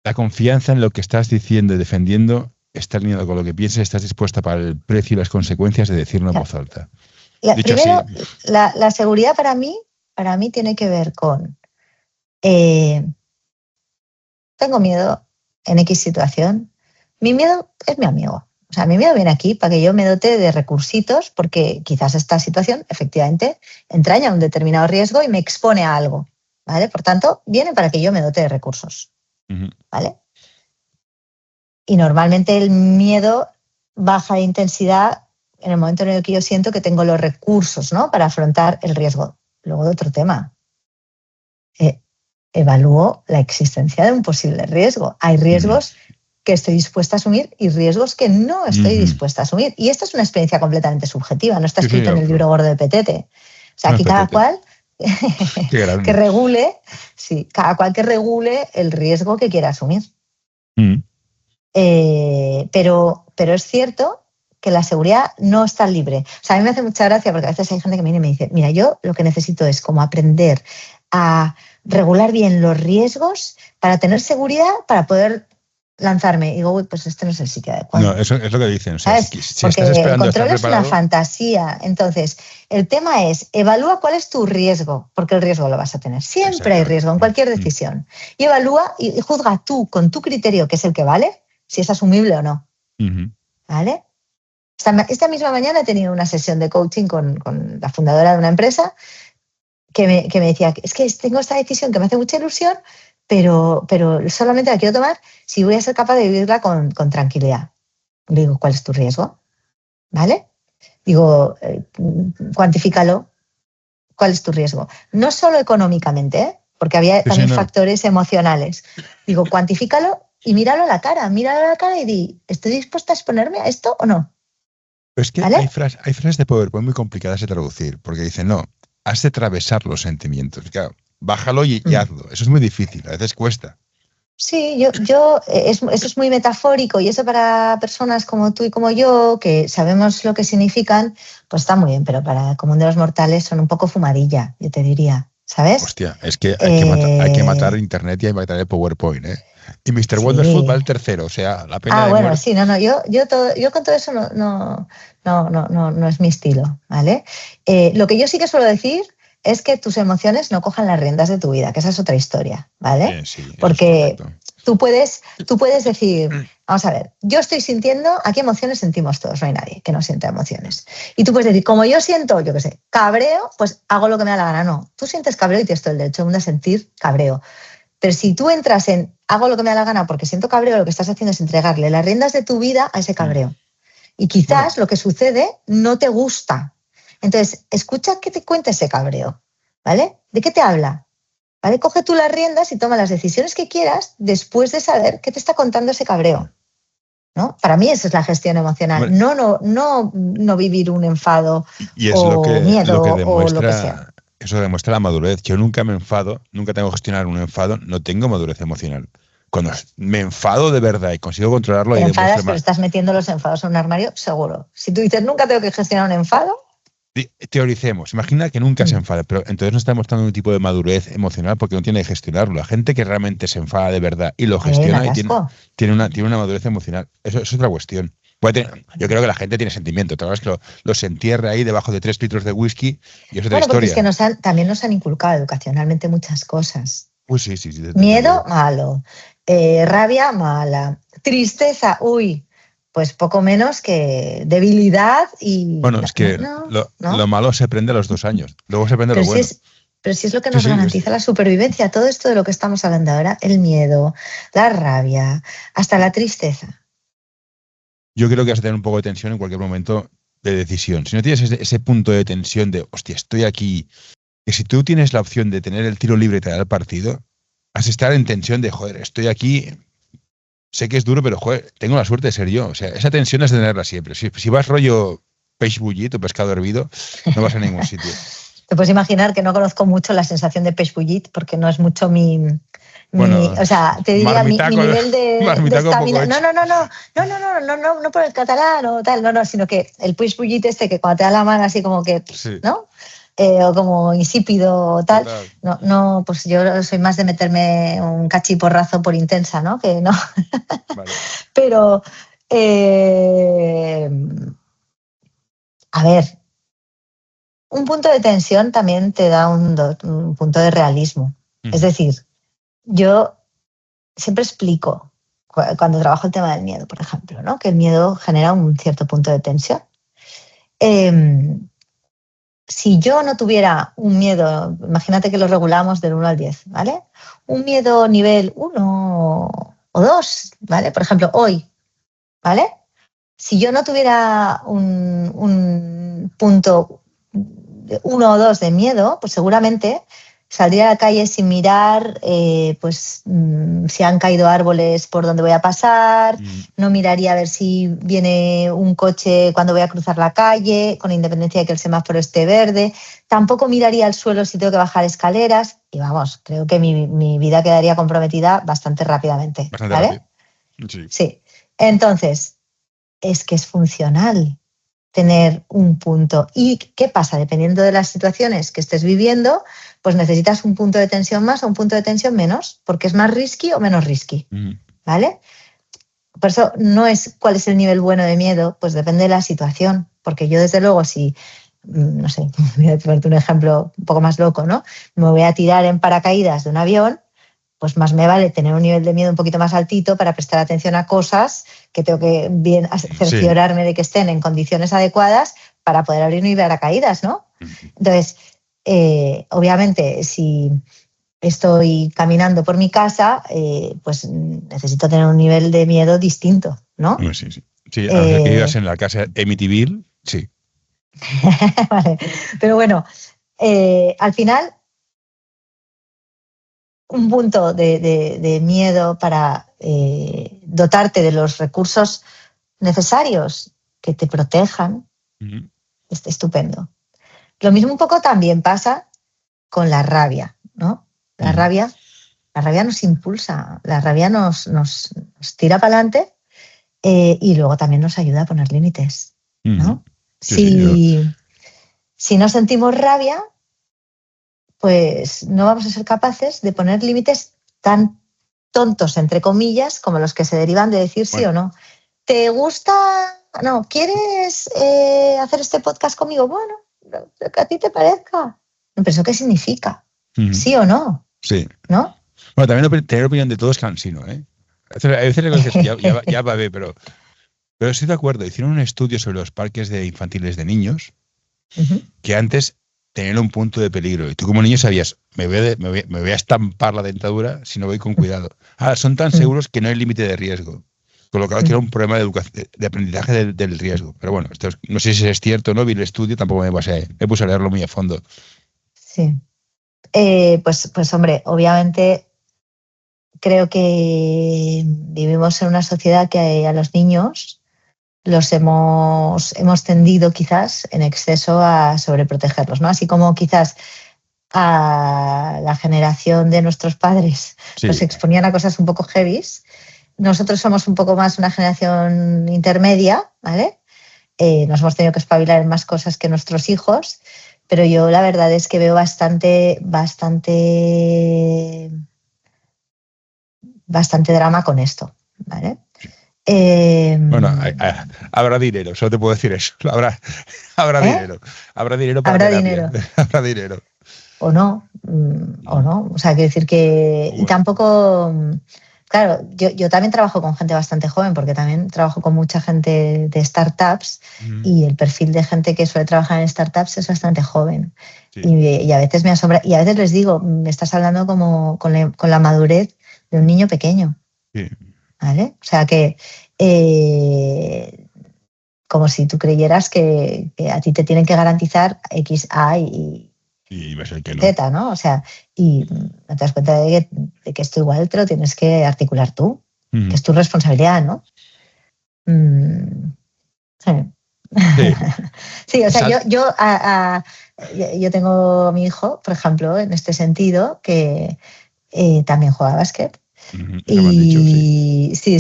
La confianza en lo que estás diciendo y defendiendo está alineado con lo que piensas, estás dispuesta para el precio y las consecuencias de decirlo en voz alta. Primero, la seguridad para mí tiene que ver con tengo miedo en X situación. Mi miedo es mi amigo. O sea, mi miedo viene aquí para que yo me dote de recursitos, porque quizás esta situación efectivamente entraña un determinado riesgo y me expone a algo, ¿vale? Por tanto, viene para que yo me dote de recursos, ¿vale? Y normalmente el miedo baja de intensidad en el momento en el que yo siento que tengo los recursos, ¿no?, para afrontar el riesgo. Luego, de otro tema, evalúo la existencia de un posible riesgo. Hay riesgos que estoy dispuesta a asumir y riesgos que no estoy dispuesta a asumir. Y esta es una experiencia completamente subjetiva, no está escrito en el libro gordo de Petete. O sea, aquí cada cual que regule, cada cual que regule el riesgo que quiera asumir. Pero es cierto que la seguridad no está libre. O sea, a mí me hace mucha gracia porque a veces hay gente que viene y me dice, mira, yo lo que necesito es como aprender a regular bien los riesgos para tener seguridad, para poder lanzarme. Y digo, uy, pues este no es el sitio adecuado. No, eso es lo que dicen. O sea, si porque estás esperando el control estar preparado... es una fantasía. Entonces, el tema es, evalúa cuál es tu riesgo, porque el riesgo lo vas a tener. Siempre hay riesgo en cualquier decisión. Y evalúa y juzga tú con tu criterio, que es el que vale, si es asumible o no. ¿Vale? Esta misma mañana he tenido una sesión de coaching con la fundadora de una empresa que me decía, es que tengo esta decisión que me hace mucha ilusión, pero solamente la quiero tomar si voy a ser capaz de vivirla con tranquilidad. Le digo, ¿cuál es tu riesgo? ¿Vale? Digo, cuantifícalo. ¿Cuál es tu riesgo? No solo económicamente, ¿eh? Porque había también factores emocionales. Digo, cuantifícalo y míralo a la cara y di, ¿estoy dispuesta a exponerme a esto o no? Pero es que ¿vale? hay frases de PowerPoint muy complicadas de traducir, porque dicen, no, has de atravesar los sentimientos. Claro, bájalo y hazlo. Eso es muy difícil, a veces cuesta. Sí, eso es muy metafórico y eso para personas como tú y como yo, que sabemos lo que significan, pues está muy bien, pero para el común de los mortales son un poco fumadilla, yo te diría, ¿sabes? Hostia, es que hay que matar Internet y hay que matar el PowerPoint, ¿eh? Y Mr. Wonderful va el tercero, o sea, la pena de muerte. Sí, no, yo con todo eso no es mi estilo, ¿vale? Lo que yo sí que suelo decir es que tus emociones no cojan las riendas de tu vida, que esa es otra historia, ¿vale? Sí, porque tú puedes decir, vamos a ver, yo estoy sintiendo, ¿a qué emociones sentimos todos? No hay nadie que no sienta emociones. Y tú puedes decir, como yo siento, yo qué sé, cabreo, pues hago lo que me da la gana. No, tú sientes cabreo y tienes todo el derecho del mundo a sentir cabreo. Pero si tú entras en hago lo que me da la gana porque siento cabreo, lo que estás haciendo es entregarle las riendas de tu vida a ese cabreo. Y quizás lo que sucede no te gusta. Entonces, escucha que te cuente ese cabreo, ¿vale? ¿De qué te habla? ¿Vale? Coge tú las riendas y toma las decisiones que quieras después de saber qué te está contando ese cabreo, ¿no? Para mí esa es la gestión emocional, no vivir un enfado y es o miedo lo que demuestra, o lo que sea. Eso demuestra la madurez. Yo nunca me enfado, nunca tengo que gestionar un enfado, no tengo madurez emocional. Cuando me enfado de verdad y consigo controlarlo... Te enfadas, pero estás metiendo los enfados en un armario, seguro. Si tú dices, nunca tengo que gestionar un enfado... Teoricemos, imagina que nunca se enfada, pero entonces no está demostrando un tipo de madurez emocional porque no tiene que gestionarlo. La gente que realmente se enfada de verdad y lo gestiona y tiene una madurez emocional, eso es otra cuestión. Yo creo que la gente tiene sentimiento, otra vez que los entierra ahí debajo de 3 litros de whisky y es otra historia. Porque es que también nos han inculcado educacionalmente muchas cosas. Pues sí. Miedo, malo. Rabia, mala. Tristeza, pues poco menos que debilidad y... Bueno, es que lo malo se aprende a los 2 años, luego se aprende lo bueno. Pero si es lo que nos garantiza la supervivencia, todo esto de lo que estamos hablando ahora, el miedo, la rabia, hasta la tristeza. Yo creo que vas a tener un poco de tensión en cualquier momento de decisión. Si no tienes ese punto de tensión de, hostia, estoy aquí, que si tú tienes la opción de tener el tiro libre y te da el partido, vas a estar en tensión de, joder, estoy aquí... Sé que es duro, pero joder, tengo la suerte de ser yo. O sea, esa tensión es de tenerla siempre. Si vas rollo peix bullit o pescado hervido, no vas a ningún sitio. Te puedes imaginar que no conozco mucho la sensación de peix bullit porque no es mucho o sea, te diría mi nivel de estamina. No por el catalán o tal, no, sino que el peix bullit que cuando te da la mano así como que, sí. ¿No? O como insípido o tal. Total. No, pues yo soy más de meterme un cachiporrazo por intensa, ¿no? Que no. Vale. Pero, a ver, un punto de tensión también te da un punto de realismo. Es decir, yo siempre explico, cuando trabajo el tema del miedo, por ejemplo, ¿no? Que el miedo genera un cierto punto de tensión. Si yo no tuviera un miedo, imagínate que lo regulamos del 1 al 10, ¿vale? Un miedo nivel 1 o 2, ¿vale? Por ejemplo, hoy, ¿vale? Si yo no tuviera un punto 1 o 2 de miedo, pues seguramente saldría a la calle sin mirar si han caído árboles por donde voy a pasar, no miraría a ver si viene un coche cuando voy a cruzar la calle, con independencia de que el semáforo esté verde, tampoco miraría al suelo si tengo que bajar escaleras y vamos, creo que mi vida quedaría comprometida bastante rápidamente. ¿Vale? Sí. Entonces, es que es funcional tener un punto. ¿Y qué pasa? Dependiendo de las situaciones que estés viviendo, pues necesitas un punto de tensión más o un punto de tensión menos, porque es más risky o menos risky, ¿vale? Por eso no es cuál es el nivel bueno de miedo, pues depende de la situación, porque yo desde luego si, no sé, voy a ponerte un ejemplo un poco más loco, ¿no? Me voy a tirar en paracaídas de un avión, pues más me vale tener un nivel de miedo un poquito más altito para prestar atención a cosas que tengo que bien cerciorarme de que estén en condiciones adecuadas para poder abrir mi paracaídas, ¿no? Entonces, obviamente, si estoy caminando por mi casa, pues necesito tener un nivel de miedo distinto, ¿no? Sí. Sí, a no ser que vivas en la casa Amityville, sí. Vale. Pero bueno, al final, un punto de miedo para dotarte de los recursos necesarios que te protejan es estupendo. Lo mismo un poco también pasa con la rabia, ¿no? La rabia nos impulsa, la rabia nos tira para adelante y luego también nos ayuda a poner límites, ¿no? Si no sentimos rabia, pues no vamos a ser capaces de poner límites tan tontos, entre comillas, como los que se derivan de decir sí o no. ¿Te gusta? No, ¿quieres hacer este podcast conmigo? Bueno, lo que a ti te parezca. ¿Pero eso qué significa? ¿Sí o no? Sí. ¿No? Bueno, también tener opinión de todo es cansino, ¿eh? A veces le dices, ya va a ver, pero estoy de acuerdo. Hicieron un estudio sobre los parques infantiles de niños que antes tenían un punto de peligro. Y tú como niño sabías, me voy a estampar la dentadura si no voy con cuidado. Ahora, son tan seguros que no hay límite de riesgo. Con lo que era un problema de aprendizaje del riesgo. Pero bueno, no sé si es cierto o no, vi el estudio, tampoco me puse a leerlo muy a fondo. Sí. Pues hombre, obviamente creo que vivimos en una sociedad que a los niños los hemos tendido quizás en exceso a sobreprotegerlos, ¿no? Así como quizás a la generación de nuestros padres los exponían a cosas un poco heavies. Nosotros somos un poco más una generación intermedia, ¿vale? Nos hemos tenido que espabilar en más cosas que nuestros hijos, pero yo la verdad es que veo bastante drama con esto, ¿vale? Bueno, habrá dinero, solo te puedo decir eso. Habrá dinero. Habrá dinero para terapia. Habrá dinero. O no. O sea, quiero decir que... Bueno. Y tampoco... Claro, yo también trabajo con gente bastante joven, porque también trabajo con mucha gente de startups y el perfil de gente que suele trabajar en startups es bastante joven. Sí. Y a veces me asombra, y a veces les digo, me estás hablando como con la madurez de un niño pequeño. Sí. ¿Vale? O sea que como si tú creyeras que a ti te tienen que garantizar X, A y va a ser que no. Z, ¿no? O sea, y no te das cuenta de que esto igual te lo tienes que articular tú, que es tu responsabilidad, ¿no? Sí. Sí, o sea, yo tengo a mi hijo, por ejemplo, en este sentido, que también juega a básquet. Y sí.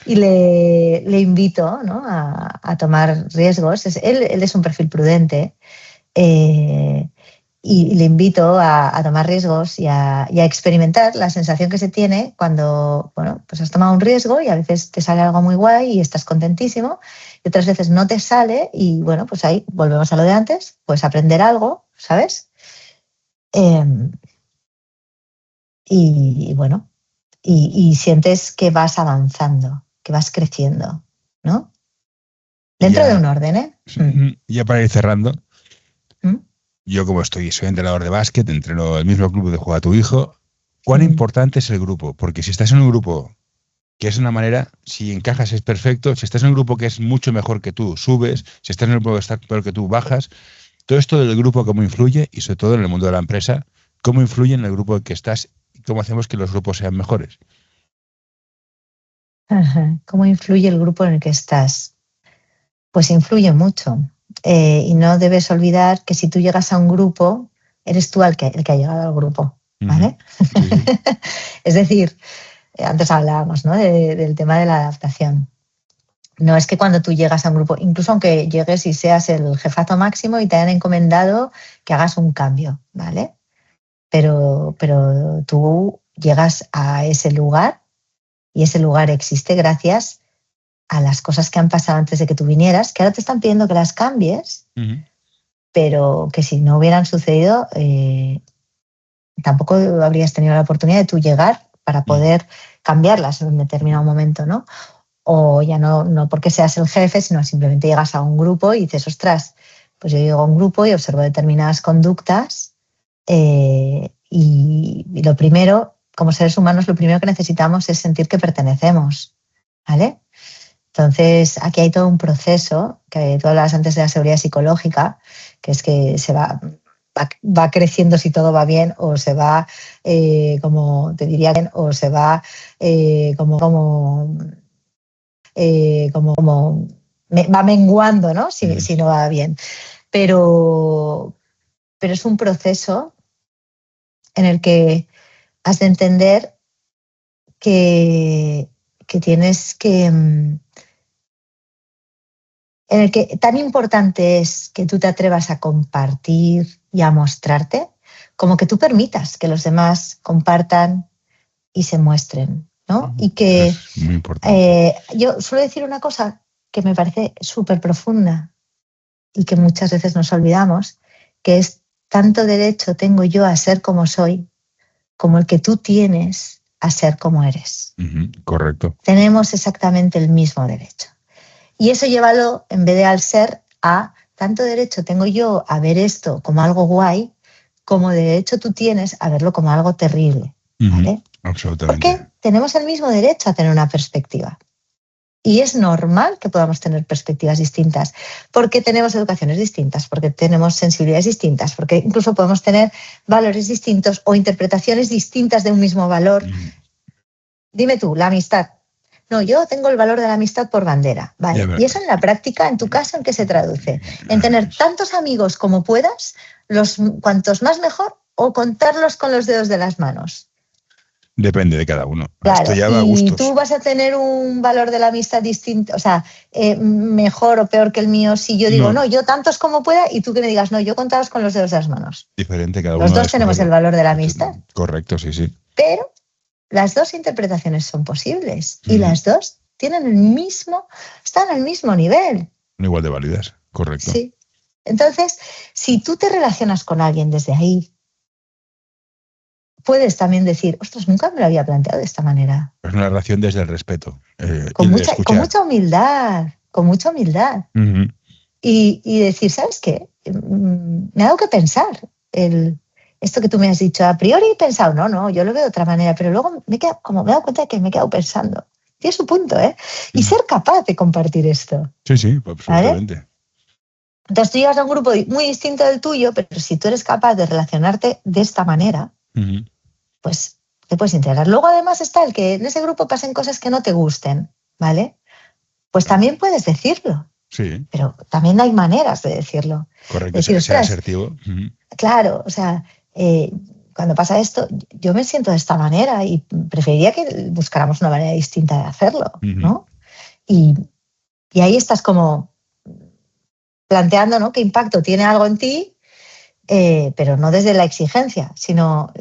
Y le invito, ¿no? a tomar riesgos. Él es un perfil prudente y le invito a tomar riesgos y a experimentar la sensación que se tiene cuando, bueno, pues has tomado un riesgo y a veces te sale algo muy guay y estás contentísimo y otras veces no te sale y bueno, pues ahí volvemos a lo de antes, pues aprender algo, ¿sabes? Y bueno, y sientes que vas avanzando, que vas creciendo, ¿no? Dentro de un orden, ¿eh? Ya para ir cerrando, yo como soy entrenador de básquet, entreno el mismo club de juega tu hijo. ¿Cuán importante es el grupo? Porque si estás en un grupo que es una manera, si encajas es perfecto, si estás en un grupo que es mucho mejor que tú, subes, si estás en un grupo que está peor que tú, bajas. Todo esto del grupo, ¿cómo influye? Y sobre todo en el mundo de la empresa, ¿cómo influye en el grupo en el que estás? ¿Cómo hacemos que los grupos sean mejores? Ajá. ¿Cómo influye el grupo en el que estás? Pues influye mucho. Y no debes olvidar que si tú llegas a un grupo, eres tú el que ha llegado al grupo, ¿vale? Sí. Es decir, antes hablábamos, ¿no? del tema de la adaptación. No es que cuando tú llegas a un grupo, incluso aunque llegues y seas el jefazo máximo y te hayan encomendado que hagas un cambio, ¿vale? Pero tú llegas a ese lugar y ese lugar existe gracias a las cosas que han pasado antes de que tú vinieras, que ahora te están pidiendo que las cambies, pero que si no hubieran sucedido, tampoco habrías tenido la oportunidad de tú llegar para poder cambiarlas en un determinado momento, ¿no? O ya no porque seas el jefe, sino simplemente llegas a un grupo y dices, ostras, pues yo llego a un grupo y observo determinadas conductas y lo primero, como seres humanos, lo primero que necesitamos es sentir que pertenecemos, ¿vale? Entonces, aquí hay todo un proceso, que tú hablabas antes de la seguridad psicológica, que es que se va creciendo si todo va bien, o se va, como te diría, o se va va menguando, ¿no? Si no va bien. Pero es un proceso en el que has de entender que tienes que... en el que tan importante es que tú te atrevas a compartir y a mostrarte, como que tú permitas que los demás compartan y se muestren, ¿no? Y que es muy importante. yo suelo decir una cosa que me parece súper profunda y que muchas veces nos olvidamos, que es: tanto derecho tengo yo a ser como soy, como el que tú tienes a ser como eres. Correcto. Tenemos exactamente el mismo derecho. Y eso llévalo, en vez de al ser, a tanto derecho tengo yo a ver esto como algo guay, como derecho tú tienes a verlo como algo terrible. ¿Vale? Absolutamente. Porque tenemos el mismo derecho a tener una perspectiva. Y es normal que podamos tener perspectivas distintas, porque tenemos educaciones distintas, porque tenemos sensibilidades distintas, porque incluso podemos tener valores distintos o interpretaciones distintas de un mismo valor. Dime tú, la amistad. No, yo tengo el valor de la amistad por bandera. Vale. Y eso en la práctica, en tu caso, ¿en qué se traduce? En tener tantos amigos como puedas, cuantos más mejor, o contarlos con los dedos de las manos. Depende de cada uno. Claro, esto ya va a y gustos. tú vas a tener un valor de la amistad distinto, o sea, mejor o peor que el mío si yo digo, no, yo tantos como pueda, y tú que me digas, no, yo contaros con los dedos de las manos. Diferente cada uno. Los dos tenemos el valor de la amistad. Correcto, sí, sí. Pero las dos interpretaciones son posibles y las dos tienen están al mismo nivel. Igual de válidas, correcto. Sí. Entonces, si tú te relacionas con alguien desde ahí, puedes también decir, ostras, nunca me lo había planteado de esta manera. Es una relación desde el respeto. Con mucha humildad, con mucha humildad. Y decir, ¿sabes qué? Me ha dado que pensar. Esto que tú me has dicho, a priori he pensado, no, yo lo veo de otra manera, pero luego me he dado cuenta de que me he quedado pensando. Tiene su punto, ¿eh? Y ser capaz de compartir esto. Sí, absolutamente. ¿Vale? Entonces tú llegas a un grupo muy distinto del tuyo, pero si tú eres capaz de relacionarte de esta manera, pues te puedes integrar. Luego además está el que en ese grupo pasen cosas que no te gusten, ¿vale? Pues también puedes decirlo. Sí. Pero también hay maneras de decirlo. Correcto, decir, ser asertivo. Claro, o sea, cuando pasa esto, yo me siento de esta manera y preferiría que buscáramos una manera distinta de hacerlo, ¿no? Y ahí estás como planteando, ¿no?, qué impacto tiene algo en ti, pero no desde la exigencia, sino,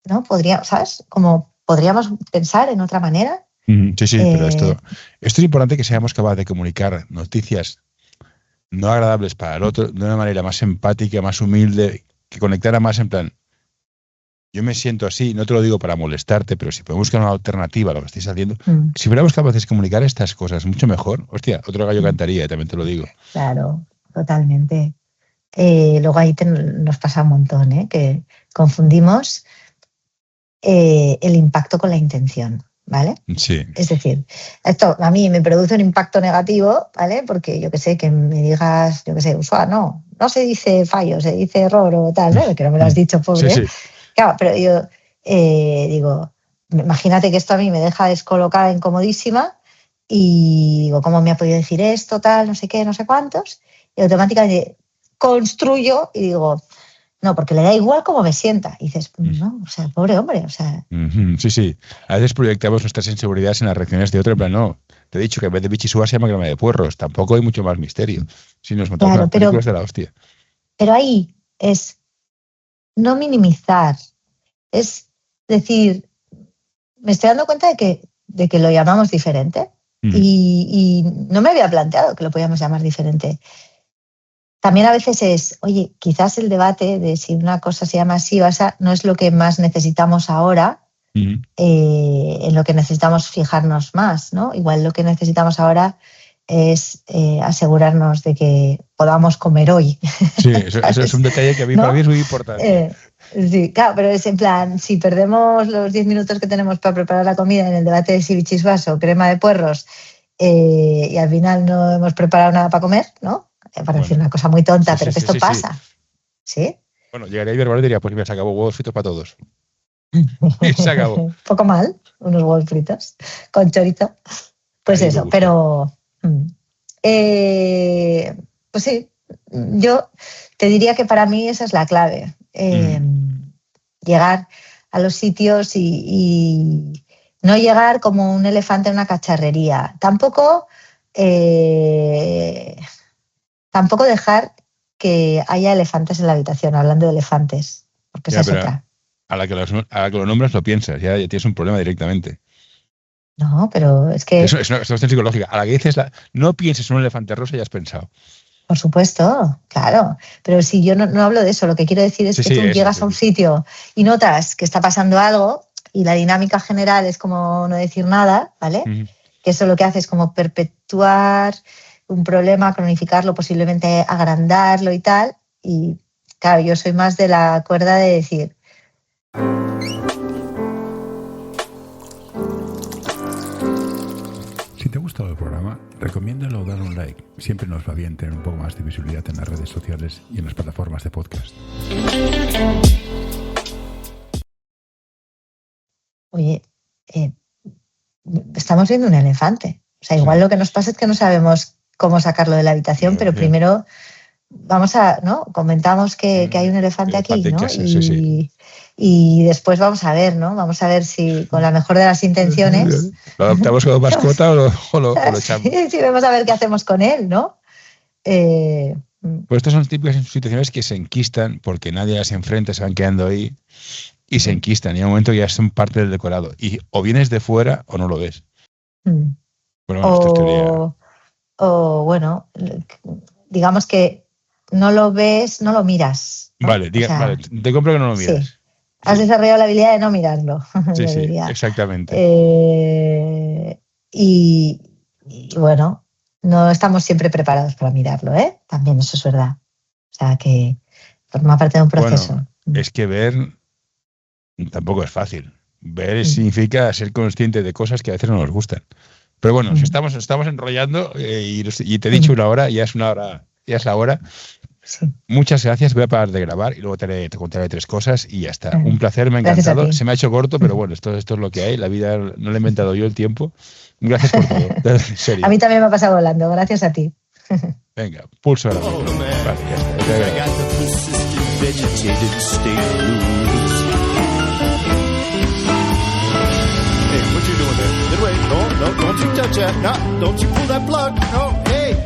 ¿no? ¿Sabes? Como podríamos pensar en otra manera. Sí, pero esto es importante, que seamos capaces de comunicar noticias no agradables para el otro de una manera más empática, más humilde, que conectara más en plan, yo me siento así, no te lo digo para molestarte, pero si podemos buscar una alternativa a lo que estáis haciendo, si fuéramos capaces de comunicar estas cosas mucho mejor, hostia, otro gallo cantaría, también te lo digo. Claro, totalmente. Luego ahí nos pasa un montón, que confundimos el impacto con la intención, ¿vale? Sí. Es decir, esto a mí me produce un impacto negativo, ¿vale? Porque yo que sé, que me digas, yo que sé, no se dice fallo, se dice error o tal, ¿no? Que no me lo has dicho, pobre. Sí. Claro, pero yo digo, imagínate que esto a mí me deja descolocada, incomodísima, y digo, ¿cómo me ha podido decir esto, tal, no sé qué, no sé cuántos? Y automáticamente construyo y digo, no, porque le da igual cómo me sienta. Y dices, no, o sea, pobre hombre, o sea... Sí. A veces proyectamos nuestras inseguridades en las reacciones de otro, en plan, no, te he dicho que en vez de bichisúa se llama crema de puerros. Tampoco hay mucho más misterio. Si nos montamos las películas de la hostia. Pero ahí es no minimizar, es decir, me estoy dando cuenta de que lo llamamos diferente y no me había planteado que lo podíamos llamar diferente. También a veces es, oye, quizás el debate de si una cosa se llama así o así no es lo que más necesitamos ahora, en lo que necesitamos fijarnos más, ¿no? Igual lo que necesitamos ahora es asegurarnos de que podamos comer hoy. Sí, eso es un detalle que a mí, ¿no? Para mí es muy importante. Sí, claro, pero es en plan, si perdemos los 10 minutos que tenemos para preparar la comida en el debate de si bichisvaso o crema de puerros y al final no hemos preparado nada para comer, ¿no? Para decir una cosa muy tonta, pero que esto pasa. ¿Sí? Bueno, llegaría Iberbol y diría, pues mira, se acabó, huevos fritos para todos. Y se acabó. Poco mal, unos huevos fritos con chorizo. Pues ahí eso, pero... pues sí, yo te diría que para mí esa es la clave. Llegar a los sitios y no llegar como un elefante en una cacharrería. Tampoco dejar que haya elefantes en la habitación, hablando de elefantes, porque esa es otra. A la que lo nombras lo piensas, ya tienes un problema directamente. No, pero es que... Es una cuestión psicológica. A la que dices, no pienses en un elefante rosa, ya has pensado. Por supuesto, claro. Pero si yo no hablo de eso, lo que quiero decir es que tú llegas a un sitio y notas que está pasando algo y la dinámica general es como no decir nada, ¿vale? Que eso lo que hace es como perpetuar un problema, cronificarlo, posiblemente agrandarlo y tal. Y claro, yo soy más de la cuerda de decir... Si te ha gustado el programa, recomiéndalo o dale un like. Siempre nos va bien tener un poco más de visibilidad en las redes sociales y en las plataformas de podcast. Oye, estamos viendo un elefante. O sea, igual lo que nos pasa es que no sabemos cómo sacarlo de la habitación, pero primero vamos a, ¿no? Comentamos que hay un elefante aquí, ¿no? Y después vamos a ver, ¿no? Vamos a ver si con la mejor de las intenciones... ¿Lo adoptamos como mascota o lo echamos? Sí, vamos a ver qué hacemos con él, ¿no? Pues estas son típicas situaciones que se enquistan porque nadie las enfrenta, se van quedando ahí y se enquistan. Y hay un momento que ya son parte del decorado. Y o vienes de fuera o no lo ves. Bueno, esto es teoría. O bueno, digamos que no lo ves, no lo miras, ¿no? Vale, vale, te compro que no lo miras. Sí. Has desarrollado la habilidad de no mirarlo. Sí, exactamente. Y bueno, no estamos siempre preparados para mirarlo, ¿eh? También eso es verdad. O sea, que forma parte de un proceso. Bueno, es que ver tampoco es fácil. Ver significa ser consciente de cosas que a veces no nos gustan. Pero bueno, si estamos enrollando y te he dicho una hora, ya es la hora. Sí. Muchas gracias, voy a parar de grabar y luego te contaré 3 cosas y ya está. Un placer, me ha encantado. Se me ha hecho corto, pero bueno, esto es lo que hay. La vida no la he inventado yo el tiempo. Gracias por todo, en serio. A mí también me ha pasado volando, gracias a ti. Venga, pulso ahora mismo. Vale, ya Hey, what you doing there? Get away. No, don't you touch that. No, don't you pull that plug. No, hey.